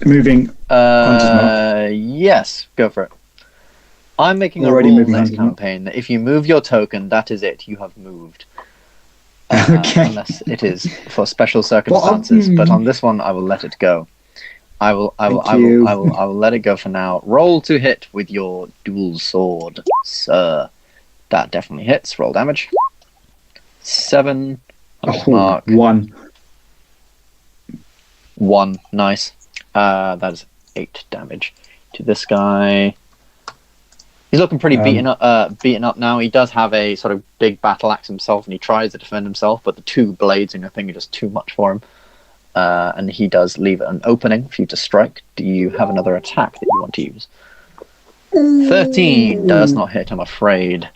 Moving. Hunter's mark. Yes, go for it. I'm making Already a rule moving next Hunter's mark. campaign that if you move your token, that is it. You have moved. Okay. Unless it is for special circumstances, but on this one, I will let it go. I will let it go for now. Roll to hit with your dual sword, sir. That definitely hits. Roll damage. 7. Oh, Mark. 1. 1. Nice. That is 8 damage to this guy. He's looking pretty beaten up now. He does have a sort of big battle axe himself, and he tries to defend himself, but the 2 blades in your thing are just too much for him. And he does leave an opening for you to strike. Do you have another attack that you want to use? 13 does not hit, I'm afraid.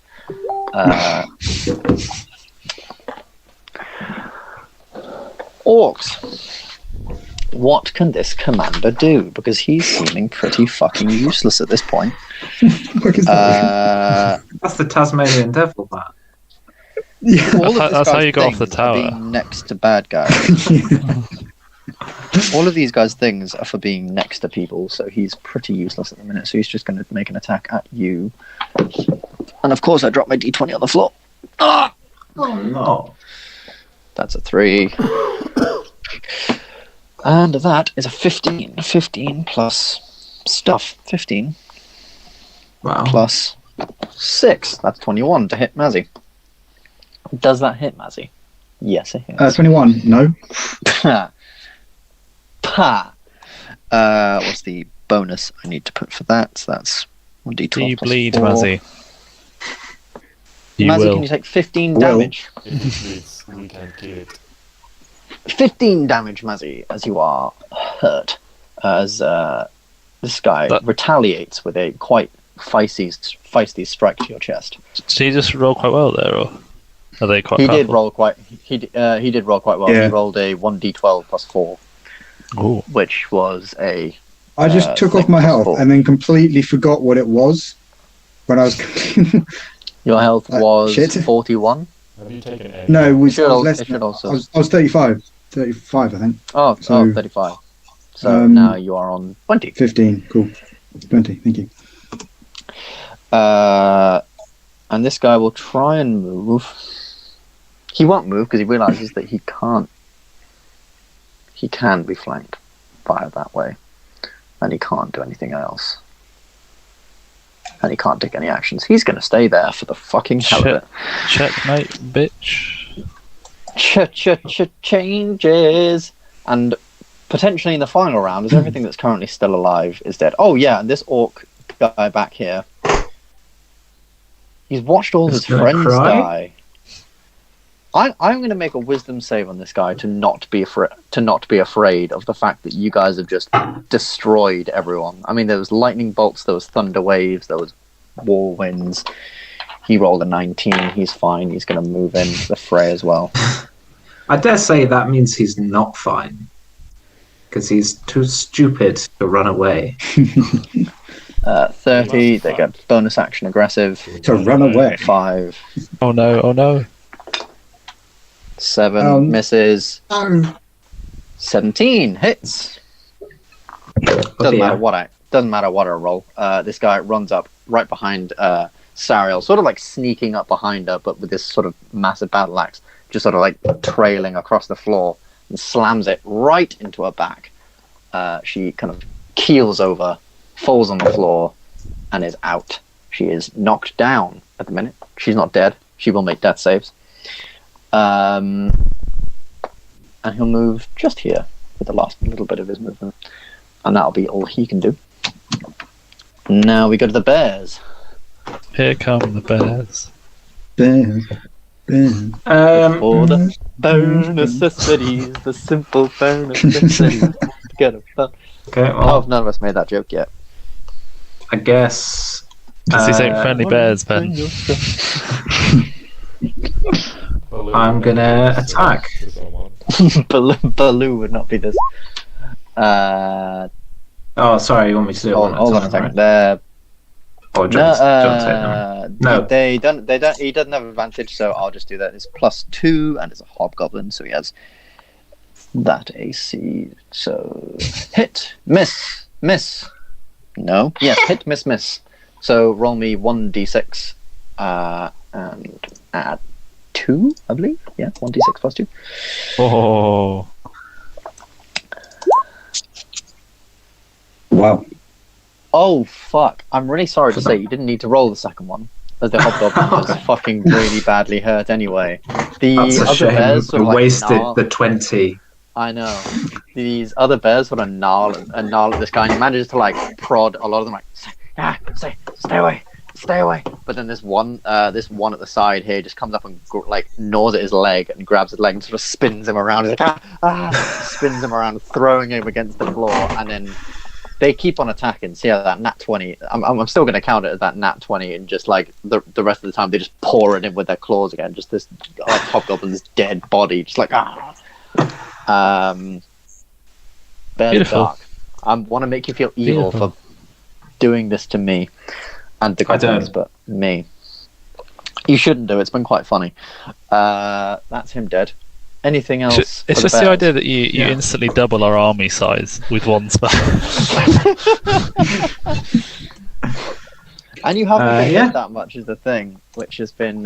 Orcs. What can this commander do? Because he's seeming pretty fucking useless at this point. What is that? That's the Tasmanian devil, that. All of this That's how guy's you got off the things are tower. being next to bad guys. All of these guys' things are for being next to people, so he's pretty useless at the minute. So he's just going to make an attack at you. And of course, I dropped my d20 on the floor. Ah! Oh no. That's a 3. And that is a 15. 15 plus stuff. 15 Wow. plus 6. That's 21 to hit Mazzy. Does that hit Mazzy? Yes, it hits. 21. No. Pa. What's the bonus I need to put for that? So that's 1d12 Do you plus bleed, 4. Mazzy? You Mazzy, will. can you take 15 Will. damage? If it bleeds, we can kill it. 15 damage, Mazzy, as you are hurt. As this guy retaliates with a quite feisty strike to your chest. Did he just roll quite well there, or are they quite He powerful? did roll quite. He did roll quite well. Yeah. He rolled a 1d12 plus 4, Ooh. which was a. I just took off my health and then completely forgot what it was when I was. Your health was shit. 41. Have you taken any? No, it was, Should I was al- less it than, should also- I was 35. 35, I think. Oh, So, 35. So um, now you are on 20. 15. Cool. 20. Thank you. And this guy will try and move. He won't move because he realizes that he can't. He can be flanked by that way, and he can't do anything else. And he can't take any actions. He's going to stay there for the fucking hell of it. Checkmate, bitch. Changes, and potentially in the final round, as everything that's currently still alive is dead. Oh yeah, and this orc guy back here, he's watched all his He's gonna friends cry? die. I'm going to make a wisdom save on this guy to not be afraid of the fact that you guys have just destroyed everyone. I mean, there was lightning bolts, there was thunder waves, there was whirlwinds. He rolled a 19. He's fine. He's going to move in the fray as well. I dare say that means he's not fine. Because he's too stupid to run away. 30. They get bonus action aggressive. To run away. 5. Oh no, oh no. 7 misses. Oh. 17 hits. Doesn't matter what I roll. This guy runs up right behind Sariel, sort of like sneaking up behind her, but with this sort of massive battle axe, just sort of like trailing across the floor, and slams it right into her back. She kind of keels over, falls on the floor, and is out. She is knocked down at the minute. She's not dead. She will make death saves. And he'll move just here with the last little bit of his movement. And that'll be all he can do. Now we go to the bears. Here come the bears. Bears. For the bare necessities, the simple bare necessities. Get a fun. Okay, well, Oh, none of us made that joke yet. I guess. Because these ain't friendly bears, Ben. I'm gonna attack. Baloo would not be this. Oh, sorry, you want me to do it? Hold on a second. They're Or no, they don't. He doesn't have advantage, so I'll just do that. It's +2, and it's a hobgoblin, so he has that AC. So hit, miss. No, yes, hit, miss. So roll me 1d6, and add 2, I believe. Yeah, 1d6 +2. Oh. Wow. Oh fuck! I'm really sorry to say you didn't need to roll the second one, as the hobgoblin was fucking really badly hurt anyway. The That's a other shame. bears sort We of like wasted gnarl- the 20. I know. These other bears sort of gnarl at this guy, and he manages to like prod a lot of them, like stay away. But then this one at the side here just comes up and like gnaws at his leg and grabs his leg and sort of spins him around. He's like spins him around, throwing him against the floor, and then they keep on attacking. See how that nat 20. I'm still going to count it as that nat 20, and just like the rest of the time they just pour it in with their claws again. Just this hobgoblin's dead body, just like Bears Dark. I want to make you feel evil for doing this to me and the goblins, but me. You shouldn't do. It's been quite funny. That's him dead. Anything else? It's just the idea that you instantly double our army size with one spell. And you haven't been hit that much is the thing, which has been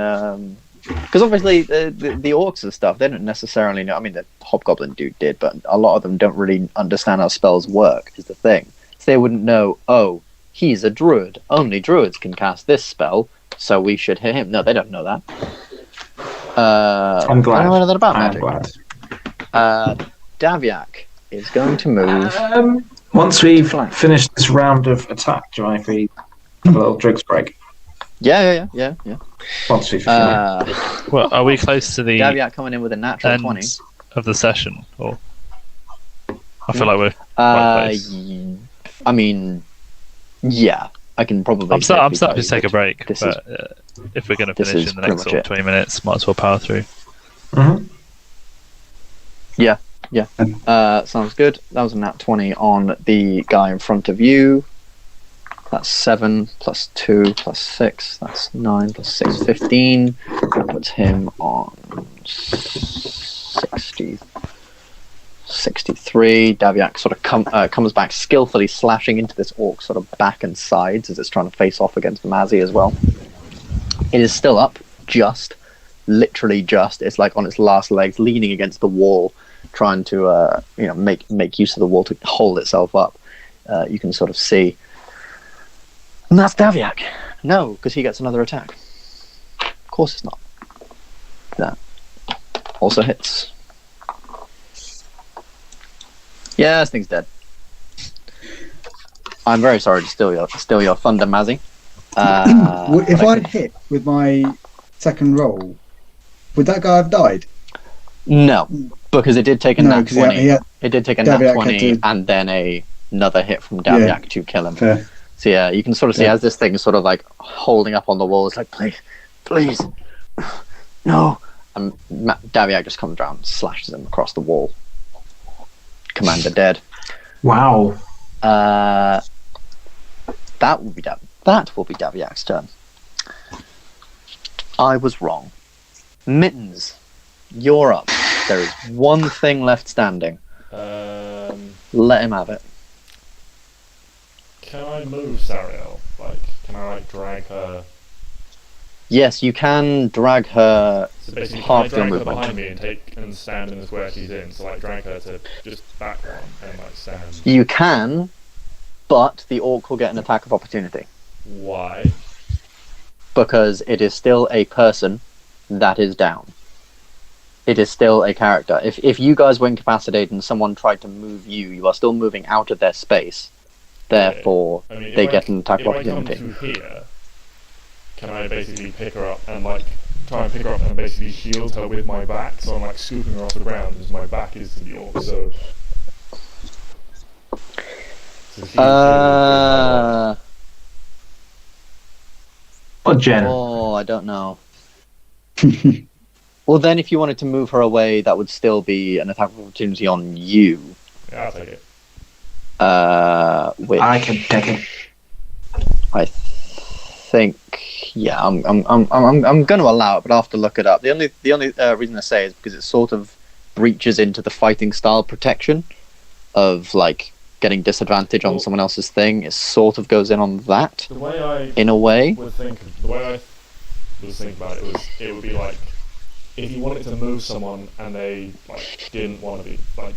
because obviously the orcs and stuff, they don't necessarily know. I mean, the hobgoblin dude did, but a lot of them don't really understand how spells work. Is the thing, so they wouldn't know. Oh, he's a druid. Only druids can cast this spell, so we should hit him. No, they don't know that. I'm glad. I don't know anything about I'm magic. glad. Daviak is going to move. Once we've finished this round of attack, do you mind if we have a little drinks break? Yeah. Once we've finished. Well, are we close to the Daviak coming in with a natural end 20 of the session? Or I feel like we're quite close. I mean, yeah, I can probably. I'm starting to take a break, this but if we're going to finish in the next sort of 20 minutes, might as well power through. Mm-hmm. Yeah. Sounds good. That was a nat 20 on the guy in front of you. That's 7 plus 2 plus 6. That's 9 plus 6, 15. That puts him on 63. Daviak sort of comes back, skillfully slashing into this orc sort of back and sides as it's trying to face off against Mazzy as well. It is still up, literally just. It's like on its last legs, leaning against the wall, trying to make use of the wall to hold itself up. You can sort of see. And that's Daviak. No, because he gets another attack. Of course it's not. That also hits. Yeah, this thing's dead. I'm very sorry to steal your thunder, Mazzy. If I'd hit with my second roll, would that guy have died? No, because it did take a nat 20. It did take a nat Daviak 20 and then another hit from Daviak to kill him. Fair. So yeah, you can sort of see as this thing is sort of like holding up on the wall. It's like, please, no. And Daviak just comes down, slashes him across the wall. Commander dead. Wow. That will be Daviak's turn. I was wrong. Mittens. you're up. There is one thing left standing. Let him have it. Can I move Sariel? Like, can I like drag her? Yes, you can drag her So basically, can I half your drag her movement. behind me and stand in the square she's in? So like, drag her to just back one and like stand. You can, but the orc will get an attack of opportunity Why? because it is still a person that is down. It is still a character. If you guys were incapacitated and someone tried to move you, you are still moving out of their space. Therefore, I mean, they get an attack of If I come opportunity. to here, can I basically pick her up and like try and pick her up and basically shield her with my back? So I'm like scooping her off the ground as my back is to the orc. So she's Or Jen. Oh, I don't know. Well, then if you wanted to move her away, that would still be an attack of opportunity on you. yeah, I'll take it. Which I can take it. I think, yeah, I'm going to allow it, but I'll have to look it up. The only reason I say is because it sort of breaches into the fighting style protection of like getting disadvantage on someone else's thing. It sort of goes in on that The way I in a way. would think, the way I was thinking about it was, it would be like if you wanted to move someone and they like didn't want to be like,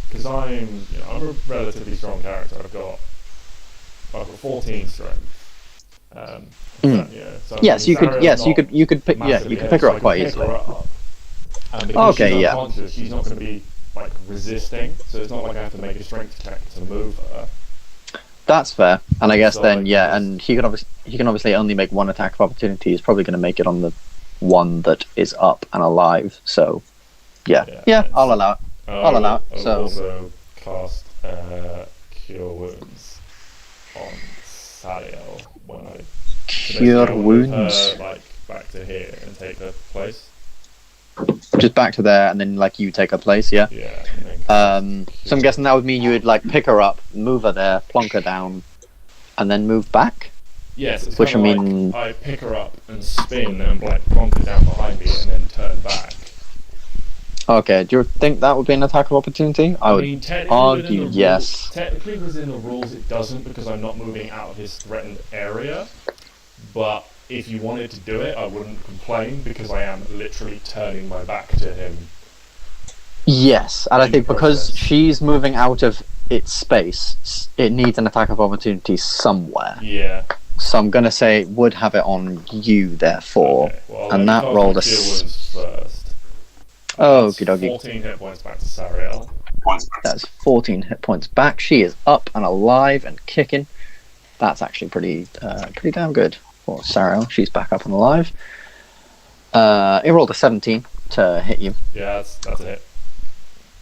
because I'm a relatively strong character. I've got 14 strength. So Yes, you could. Zariel's Yes, not you could pick. Yeah, massively you could heavy, pick her so I up quite pick easily. her up. And because Okay, she's yeah. unconscious, she's not going to be like resisting. So it's not like I have to make a strength check to move her. That's fair. And I guess So, then, like, yeah, just- and he can obviously only make one attack of opportunity. He's probably going to make it on the one that is up and alive. So, yeah, I'll allow it. I'll allow it. I will So, also cast Cure Wounds on Sariel when I Cure Wounds. like back to here and take her place. Just back to there, and then like you take her place. Yeah. Yeah. And then So I'm guessing that would mean you would like pick her up, move her there, plonk her down, and then move back. yes, it's which kinda I mean- like I pick her up and spin and like plonk her down behind me and then turn back. Okay. Do you think that would be an attack of opportunity? I would mean, technically argue within the yes. rules, technically within the rules it doesn't because I'm not moving out of his threatened area. But if you wanted to do it, I wouldn't complain because I am literally turning my back to him. Yes, and I in think the because process. she's moving out of its space, it needs an attack of opportunity somewhere. Yeah. So I'm gonna say it would have it on you, therefore. Okay, well, and let that me rolled cast a my Cure Wounds first. Oh, That's okie dokie. 14 hit points back to Sariel. That's 14 hit points back. She is up and alive and kicking. That's actually pretty damn good for Sariel. She's back up and alive. He rolled a 17 to hit you. Yeah, that's a hit.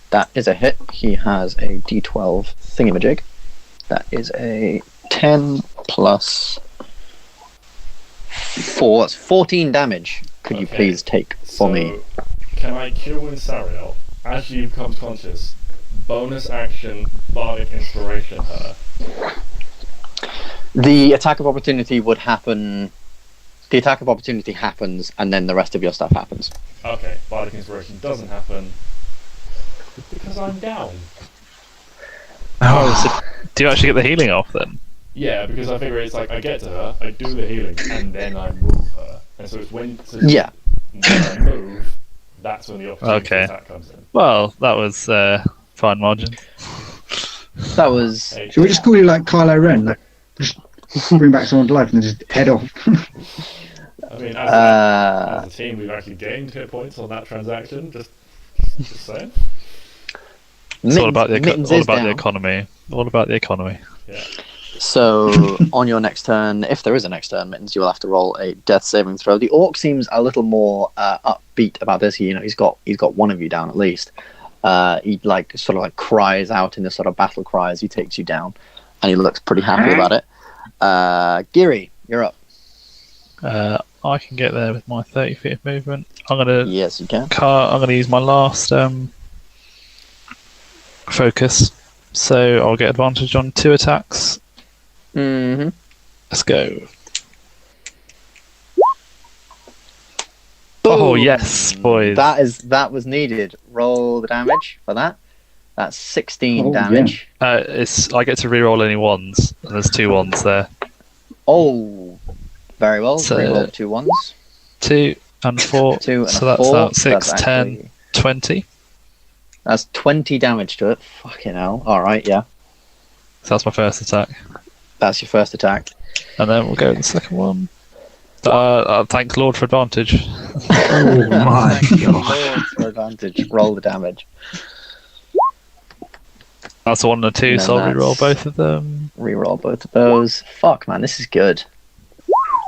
That is a hit. He has a D12 thingamajig. That is a 10 plus 4. That's 14 damage. Could you Okay. please take for me? Can I Cure Wound Sariel as she becomes conscious? Bonus action, Bardic Inspiration her. The attack of opportunity would happen. The attack of opportunity happens, and then the rest of your stuff happens. Okay, Bardic Inspiration doesn't happen because I'm down. Do you actually get the healing off then? Yeah, because I figure it's like I get to her, I do the healing, and then I move her. And so it's when Yeah. I move, that's when the opportunity Okay. attack comes in. Well, that was fine margin. That was. Hey, Should we just call you like Kylo Ren? Like, just bring back someone to life and then just head off. I mean, as a team, we've actually gained hit points on that transaction. Just saying. It's all about the Mittens all is about the down. economy. All about the economy. Yeah. So on your next turn, if there is a next turn, Mittens, you will have to roll a death saving throw. The orc seems a little more upbeat about this. He's got one of you down at least. He sort of cries out in this sort of battle cry as he takes you down, and he looks pretty happy about it. Geary, you're up. I can get there with my 30 feet of movement. I'm gonna Yes, you can. I'm gonna use my last focus, so I'll get advantage on 2 attacks. Mm-hmm. Let's go. Oh Boom! yes, boys. That was needed. Roll the damage for that. That's 16 Oh, damage. I get to reroll any ones, and there's 2 ones there. Oh, very well. So- Reroll 2 ones. 2 and 4. 2 and So a that's 4. out 6, That's 10, actually- 20. That's 20 damage to it. Fucking hell. Alright, yeah. So that's my first attack. That's your first attack. And then we'll go with the second one. Thank Lord for advantage. Oh my Thank you, god. Lord, for advantage. Roll the damage. That's a 1 and a 2, And so I'll then reroll that's- both of them. Reroll both of those. Fuck, man, this is good.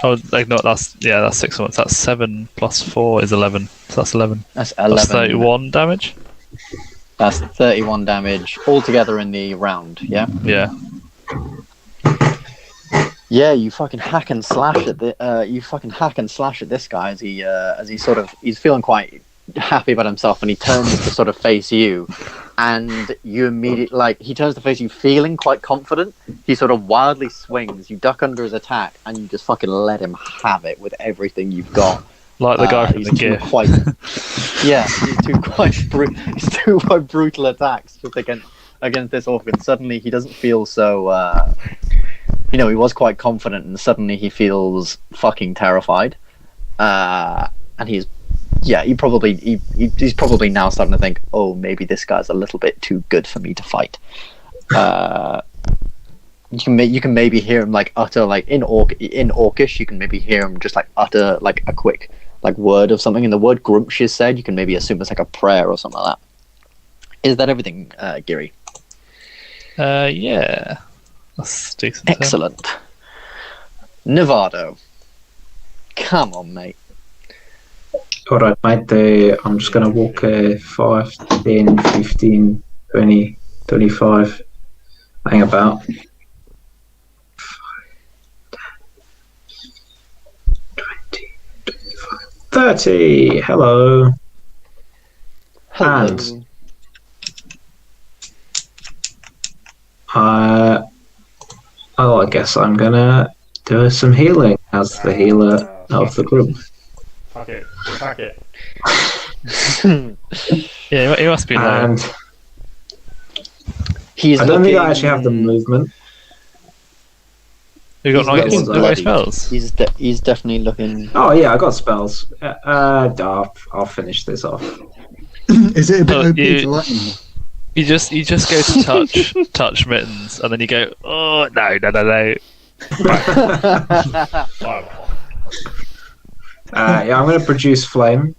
Oh, no, that's 6 ones. That's 7 plus 4 is 11. So that's 11. That's 11. That's 31 damage. That's 31 damage altogether in the round, yeah? Yeah. Yeah, you fucking hack and slash at this guy as he sort of he's feeling quite happy about himself, and he turns to sort of face you, and you immediately he turns to face you feeling quite confident. He sort of wildly swings, you duck under his attack, and you just fucking let him have it with everything you've got. Like the guy from He's the two GIF. He's two quite brutal attacks just against this orc, and suddenly he doesn't feel so. He was quite confident, and suddenly he feels fucking terrified. And he's probably now starting to think, oh, maybe this guy's a little bit too good for me to fight. You can maybe hear him utter in Orcish. You can maybe hear him just utter a quick word of something, and the word Grumsh is said. You can maybe assume it's a prayer or something like that. Is that everything, Giri? Yeah. That's decent. Excellent. Nevado. Come on, mate. Alright, mate, I'm just going to walk 5, 10, 15, 20, 25. Hang about. 20, 25, 30. Hello. Hello. And I guess I'm gonna do some healing as the healer of the group. Fuck it. Fuck it. Yeah, he must be low. And He's I don't think I looking- actually have the movement. You've got he's no looking no bloody. spells. He's definitely looking. Oh yeah, I got spells. I'll finish this off. Is it a bit Oh, OP you- for lightning? You just go to touch Mittens, and then you go, oh no. Fireball. Yeah, I'm gonna produce flame.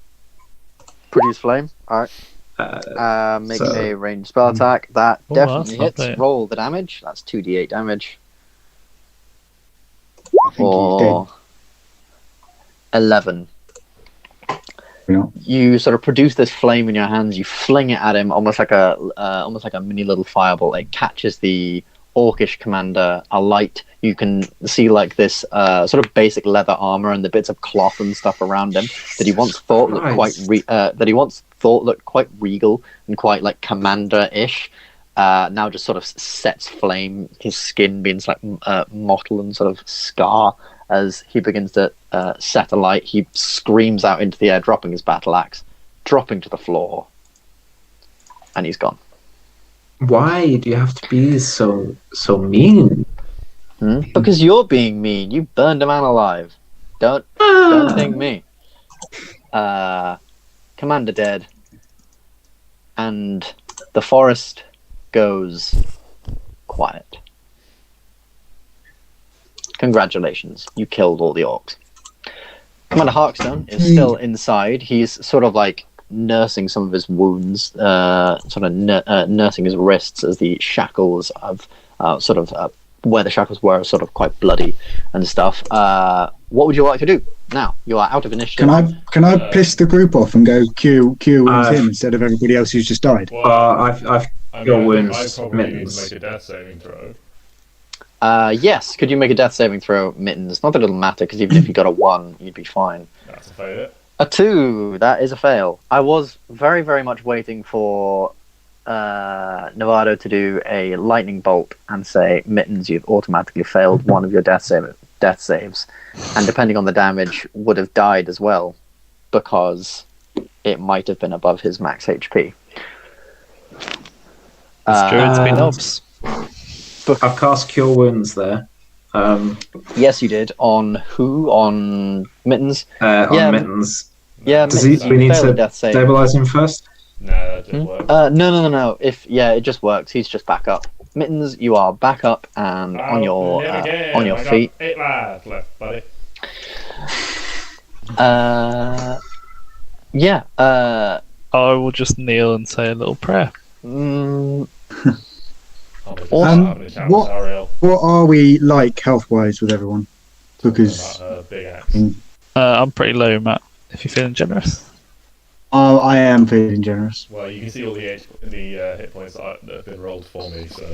Produce flame. Alright. Make So- a ranged spell attack. That Oh, definitely that's hits. lovely. Roll the damage. That's 2d8 damage. I think he's Or 11. Yeah. You sort of produce this flame in your hands. You fling it at him, almost like a mini little fireball. It catches the Orcish commander alight. You can see this sort of basic leather armor and the bits of cloth and stuff around him that he once thought looked quite regal and quite commander-ish. Now just sort of sets flame. His skin being mottled and sort of scar as he begins to set alight. He screams out into the air, dropping his battle axe, dropping to the floor, and he's gone. Why do you have to be so mean? Because you're being mean. You burned a man alive. Don't think me. Commander dead, and the forest goes quiet. Congratulations, you killed all the orcs. Commander Harkstone is still inside. He's sort of nursing some of his wounds, nursing his wrists as the shackles of where the shackles were sort of quite bloody and stuff. What would you like to do now? You are out of initiative. Can I piss the group off and go Q wins him instead of everybody else who's just died? Well, I've your wounds, I probably need to Mittens. make a death saving throw. Yes, could you make a death saving throw, Mittens? Not that it'll matter, because even if you got a 1, you'd be fine. That's a failure. A 2, that is a fail. I was very, very much waiting for Nevado to do a lightning bolt and say, Mittens, you've automatically failed one of your death saves, and depending on the damage, would have died as well. because it might have been above his max HP. It's Druid's been obs. I've cast Cure Wounds there. Yes, you did. On who? On Mittens? On Mittens. Yeah, Does Mittens, we need failed to a death save. stabilize him first? No, that didn't work. No. It just works. He's just back up. Mittens, you are back up and on your feet. 8 lives left, buddy. Yeah. I will just kneel and say a little prayer. What are we like health-wise with everyone? Because big axe. I'm pretty low, Matt. If you're feeling generous. I am feeling generous. Well, you can see all the hit points that have been rolled for me, so.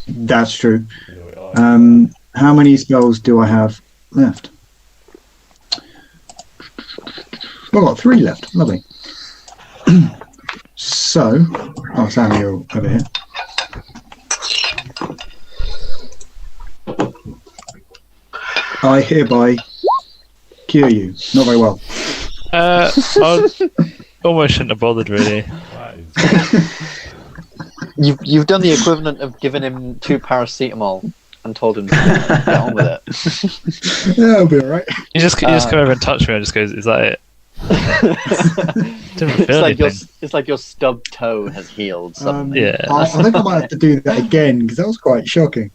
That's true. You know what I like. How many spells do I have left? I've got 3 left. Lovely. So, Samuel over here. I hereby cure you. Not very well. I almost shouldn't have bothered, really. You've done the equivalent of giving him 2 paracetamol and told him to get on with it. Yeah, it'll be alright. You just come over and touch me and just goes, "Is that it?" It's like your stubbed toe has healed suddenly. Yeah. I think I might have to do that again because that was quite shocking.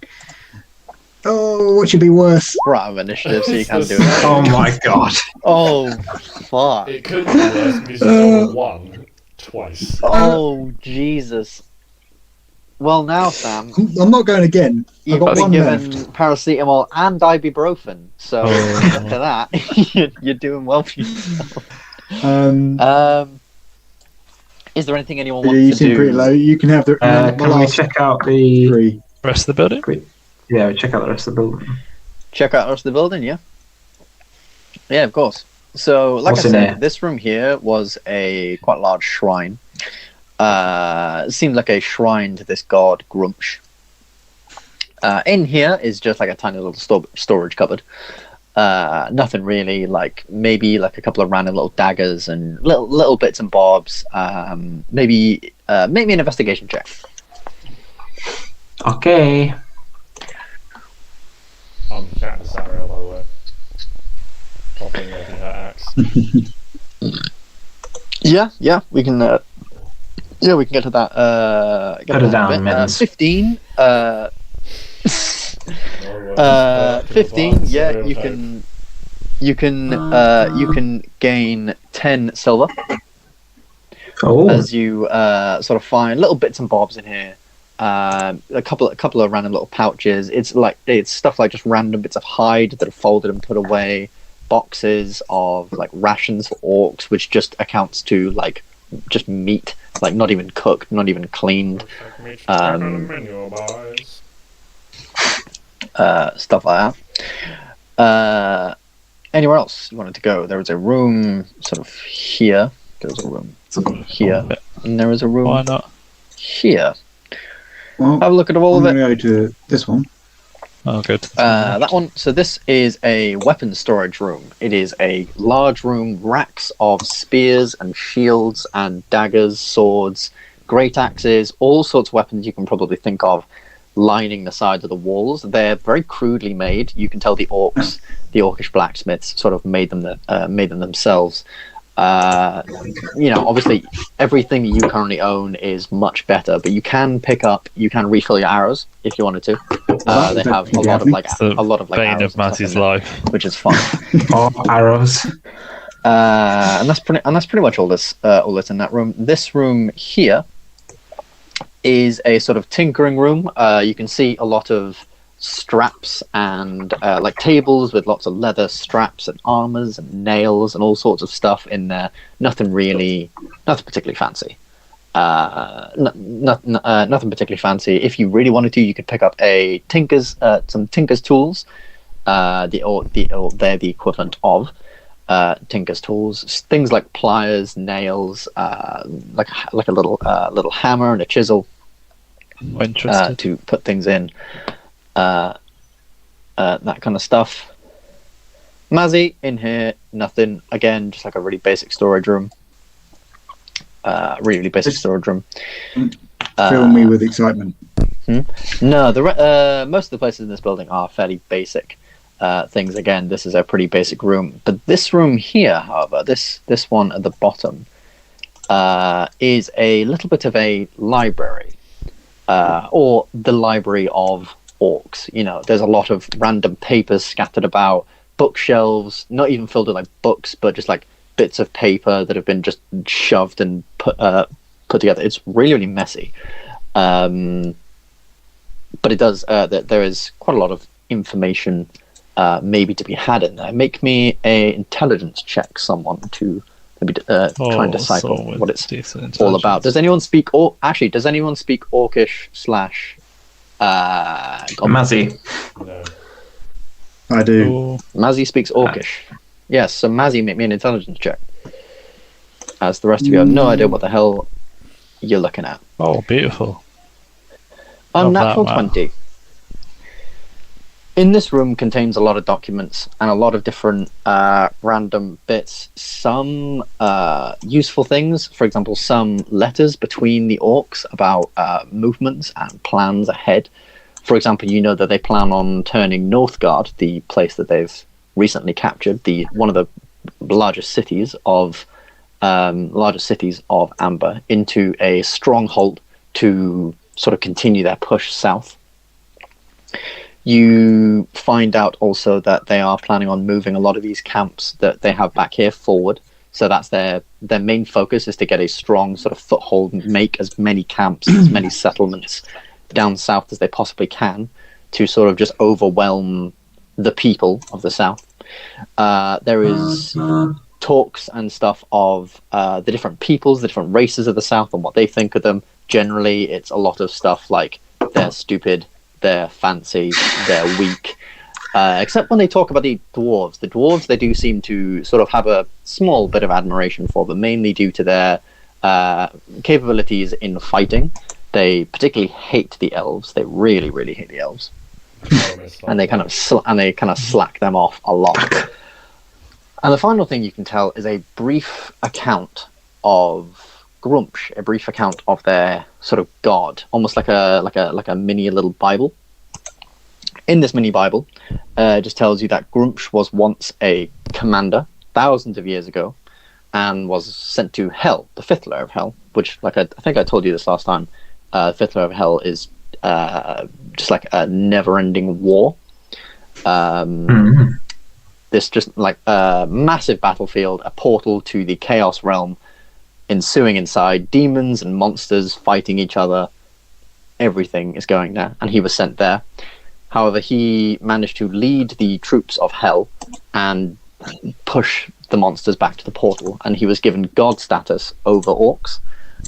Oh, what should be worse? We're out of initiative, so you can't do it. Oh my god. Oh, fuck. It could be worse because you rolled 1 twice. Oh, Jesus. Well, now, Sam, I'm not going again. I've you've got been one given left. paracetamol and ibuprofen, so after that, you're doing well for yourself. Is there anything anyone wants You to seem do? pretty low. You can have the Can we check out the 3. Rest of the building. Yeah, check out the rest of the building. Check out the rest of the building, yeah? Yeah, of course. So, like What's I in said, there? this room here was a quite large shrine. It seemed like a shrine to this god, Grumsh. In here is just like a tiny little storage cupboard. Nothing really, like maybe like a couple of random little daggers and little bits and bobs. Maybe an investigation check. Okay. I'm chatting to Samuel, by the way. Popping making that axe. Yeah, we can. We can get to that. Put it down, Mittens. 15. 15. Yeah, you can gain 10 silver Oh. as you sort of find little bits and bobs in here. A couple of random little pouches. It's stuff like just random bits of hide that are folded and put away. Boxes of like rations for orcs, which just accounts to like just meat, like not even cooked, not even cleaned. Stuff like that. Anywhere else you wanted to go? There was a room sort of here. There was a room here, and there was a room. Why not? Here. Well, Have a look at all I'm of going it. to go to this one. I'll go to That one. So this is a weapons storage room. It is a large room, racks of spears and shields and daggers, swords, great axes, all sorts of weapons you can probably think of, lining the sides of the walls. They're very crudely made. You can tell the orcish blacksmiths sort of made them themselves. Obviously everything you currently own is much better, but you can refill your arrows if you wanted to. They have a lot of like bane arrows of Matty's and stuff in there, life. which is fun. Oh, arrows. And that's pretty much all that's in that room. This room here is a sort of tinkering room. You can see a lot of straps and like tables with lots of leather straps and armors and nails and all sorts of stuff in there. Nothing particularly fancy. Nothing particularly fancy. If you really wanted to, you could pick up some tinker's tools. They're the equivalent of tinker's tools. Things like pliers, nails, like a little hammer and a chisel. Interesting. To put things in, that kind of stuff. Mazzy, in here, nothing. Again, just like a really basic storage room. Really basic storage room. Fill me with excitement. No, most of the places in this building are fairly basic things. Again, this is a pretty basic room. But this room here, however, this one at the bottom, is a little bit of a library, or the library of orcs. You know, there's a lot of random papers scattered about, bookshelves, not even filled with like books, but just like bits of paper that have been just shoved and put together. It's really, really messy. But it does, there is quite a lot of information maybe to be had in there. Make me a intelligence check, someone, to maybe try and decipher what it's all about. Does anyone speak does anyone speak Orcish / Mazzy. No. I do. Ooh. Mazzy speaks Orcish. Yes, so Mazzy, make me an intelligence check. As the rest of you have no idea what the hell you're looking at. Oh, beautiful. Unnatural Love that, 20. In this room contains a lot of documents and a lot of different random bits. Some useful things, for example, some letters between the orcs about movements and plans ahead. For example, you know that they plan on turning Northgard, the place that they've recently captured, one of the largest cities of Ambyr, into a stronghold to sort of continue their push south. You find out also that they are planning on moving a lot of these camps that they have back here forward. So that's their main focus, is to get a strong sort of foothold and make as many camps, as many settlements down south as they possibly can, to sort of just overwhelm the people of the south. There is talks and stuff of the different peoples, the different races of the south, and what they think of them. Generally, it's a lot of stuff like they're stupid, they're fancy, they're weak. Except when they talk about the dwarves. The dwarves, they do seem to sort of have a small bit of admiration for, but mainly due to their capabilities in fighting. They particularly hate the elves. They really, really hate the elves, and they kind of slack them off a lot. And the final thing you can tell is a brief account of Grumsh, a brief account of their sort of god, almost like a mini little Bible. In this mini Bible, it just tells you that Grumsh was once a commander thousands of years ago, and was sent to Hell, the fifth layer of Hell, which, like I think I told you this last time. Fifth layer of Hell is just like a never-ending war. This just like a massive battlefield, a portal to the Chaos Realm, ensuing inside, demons and monsters fighting each other. Everything is going there, and he was sent there. However, he managed to lead the troops of Hell and push the monsters back to the portal, and he was given god status over orcs.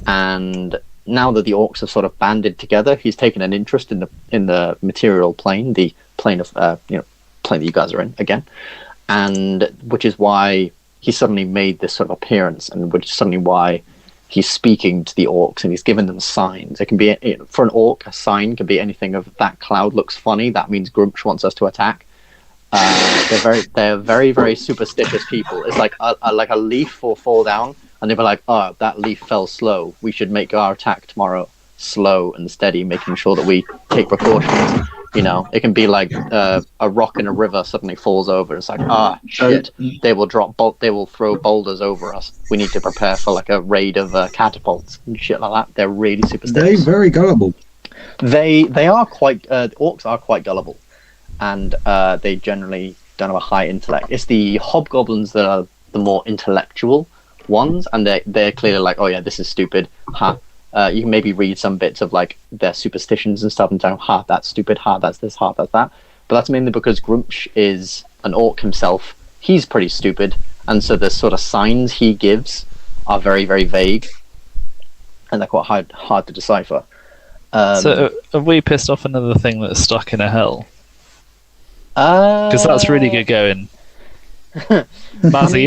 And now that the orcs have sort of banded together, he's taken an interest in the material plane, the plane of plane that you guys are in again, and which is why he suddenly made this sort of appearance, and which is suddenly why he's speaking to the orcs and he's given them signs. It can be, for an orc, a sign can be anything of that cloud looks funny. That means Grumsh wants us to attack. They're very, very superstitious people. It's like a leaf will fall down, and they'll be like, "Oh, that leaf fell slow. We should make our attack tomorrow slow and steady, making sure that we take precautions." You know, it can be like a rock in a river suddenly falls over. It's like, shit! They will they will throw boulders over us. We need to prepare for like a raid of catapults and shit like that. They're really superstitious. They're very gullible. They are quite. Orcs are quite gullible, and they generally don't have a high intellect. It's the hobgoblins that are the more intellectual ones, and they're clearly like, oh yeah, this is stupid. Ha. You can maybe read some bits of like their superstitions and stuff and go, ha, that's stupid, ha, that's this, ha, that's that. But that's mainly because Grumsh is an orc himself. He's pretty stupid, and so the sort of signs he gives are very, very vague, and they're quite hard to decipher. So have we pissed off another thing that's stuck in a hell? Because that's really good going. Mazzy,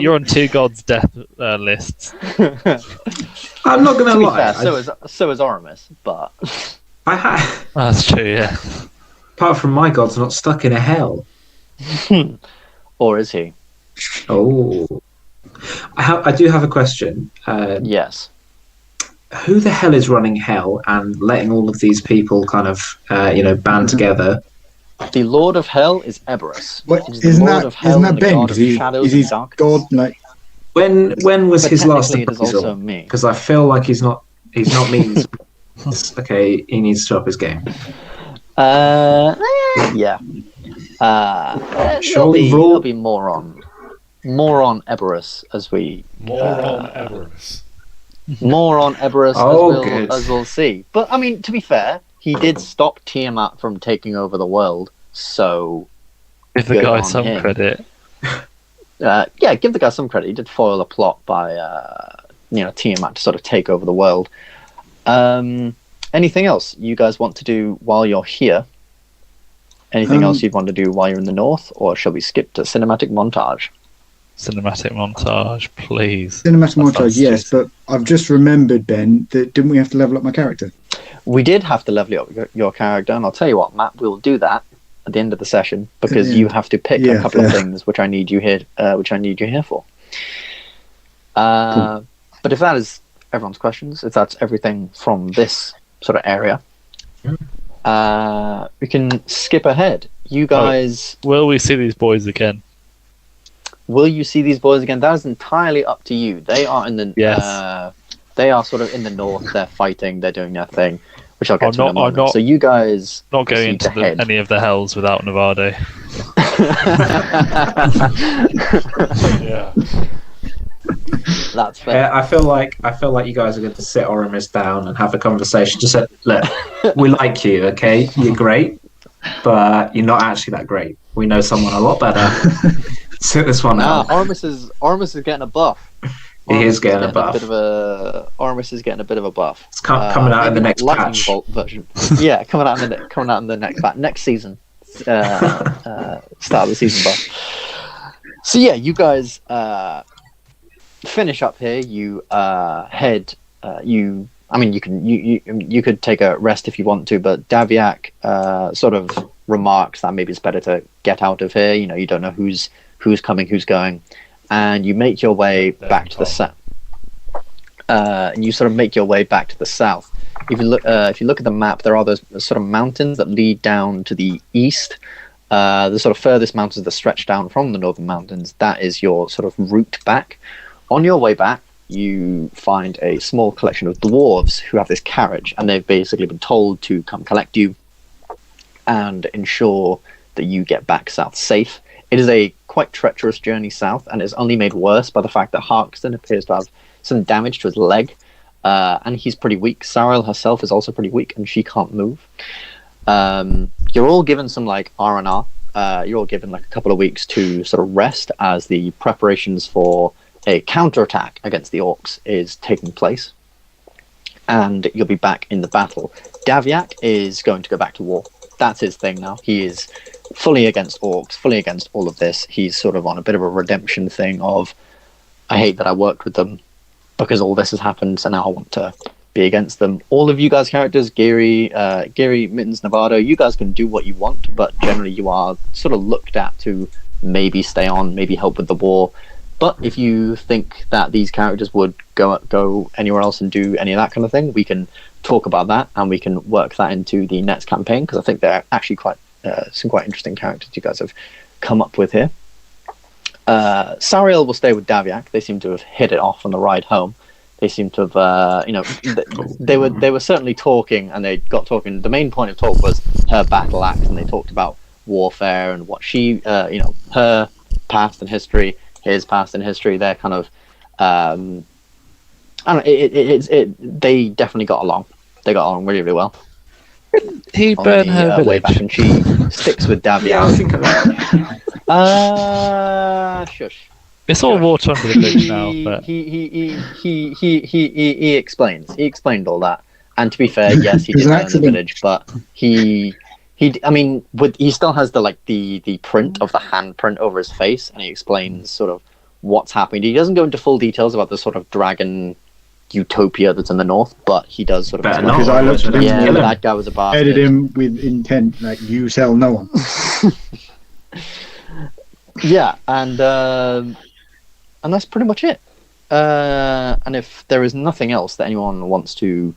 you're on two gods' death lists. I'm not gonna lie. Fair, so is Oramus, but That's true, yeah. Apart from my god's not stuck in a hell. Or is he? Oh, I do have a question. Yes. Who the hell is running hell and letting all of these people kind of, band together? The Lord of Hell is Eberus. What, He's the isn't Lord that of Hell and the Ben? God of Shadows and Darkness. God, like, When was But his last technically it is also appraisal? me. Because I feel like he's not meeting. Okay, he needs to up his game. Yeah. Surely there'll be more on Eberus as we More on Everest. more on Eberus Good. as we'll see. But I mean, to be fair, he did stop Tiamat from taking over the world, so Give the good guy on some him. credit. Yeah, give the guy some credit. He did foil a plot by Tiamat to sort of take over the world. Anything else you guys want to do while you're here? Anything else you'd want to do while you're in the north, or shall we skip to cinematic montage? Cinematic montage, please. cinematic That montage, sounds yes, juicy. but I've just remembered, Ben, that didn't we have to level up my character? We did have to level up your character, and I'll tell you what, Matt, we'll do that at the end of the session because you have to pick a couple of things which I need you here for. Cool. But if that is everyone's questions, if that's everything from this sort of area, we can skip ahead. You guys, Will we see these boys again? will you see these boys again? That is entirely up to you. They are in the they are sort of in the north. They're fighting. They're doing their thing, which I'll get to in a moment. So you guys Not going proceed into ahead. any of the hells without Nevada. Yeah. That's fair. I feel like you guys are going to sit Oramis down and have a conversation. Just say, look, we like you, okay? You're great, but you're not actually that great. We know someone a lot better. Sit this one out. Armis is getting a buff. He is getting a buff. Armis is getting a bit of a buff. It's coming out in the next Lightning patch. Bolt version. Yeah, coming out in the next season. Start of the season buff. So yeah, you guys finish up here. You head. You could take a rest if you want to, but Daviak sort of remarks that maybe it's better to get out of here. You know, you don't know who's coming, who's going, and you make your way back to the south. And you sort of make your way back to the south. If you look at the map, there are those sort of mountains that lead down to the east. The sort of furthest mountains that stretch down from the northern mountains. That is your sort of route back. On your way back, you find a small collection of dwarves who have this carriage, and they've basically been told to come collect you and ensure that you get back south safe. It is a quite treacherous journey south, and it's only made worse by the fact that Harkston appears to have some damage to his leg, and he's pretty weak. Sariel herself is also pretty weak, and she can't move. You're all given some like R&R. You're all given like a couple of weeks to sort of rest as the preparations for a counterattack against the orcs is taking place, and you'll be back in the battle. Daviak is going to go back to war. That's his thing now. He is fully against orcs, fully against all of this. He's sort of on a bit of a redemption thing of, I hate that I worked with them because all this has happened, so now I want to be against them. All of you guys' characters, Gary, Mittens, Nevada, you guys can do what you want, but generally you are sort of looked at to maybe stay on, maybe help with the war. But if you think that these characters would go anywhere else and do any of that kind of thing, we can talk about that and we can work that into the next campaign, because I think they're actually some quite interesting characters you guys have come up with here. Sariel will stay with Daviak. They seem to have hit it off on the ride home. They seem to have, they were certainly talking, and they got talking. The main point of talk was her battle axe, and they talked about warfare and what she, her past and history, his past and history. They're kind of, I don't know. They definitely got along. They got along really, really well. He burned her way village. back, and she sticks with Daviak. Yeah, I was thinking that. Shush. It's all water under the bridge now, but He explains. He explained all that. And to be fair, yes, he did burn the village, but he still has the print of the handprint over his face, and he explains sort of what's happening. He doesn't go into full details about the sort of dragon utopia that's in the north, but he does sort of explain. Because I looked at him, yeah, that guy was a bastard. Edit him with intent, like you tell no one. Yeah, and that's pretty much it. And if there is nothing else that anyone wants to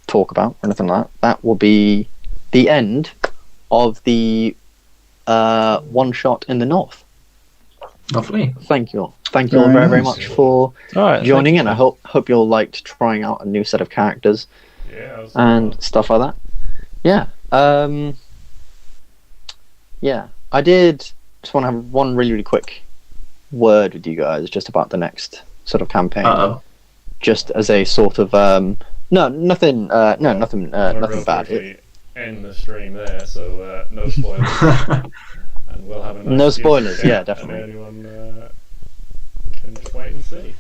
talk about or anything like that, that will be the end of the one shot in the north. Lovely. Thank you all. Thank you all very, very much for joining in. I hope you all liked trying out a new set of characters and stuff like that. Yeah. Yeah. I did just want to have one really, really quick word with you guys just about the next sort of campaign. Just as a sort of nothing bad. End the stream there, so no spoilers. And we'll have a nice no spoilers, yeah, definitely. And anyone can just wait and see.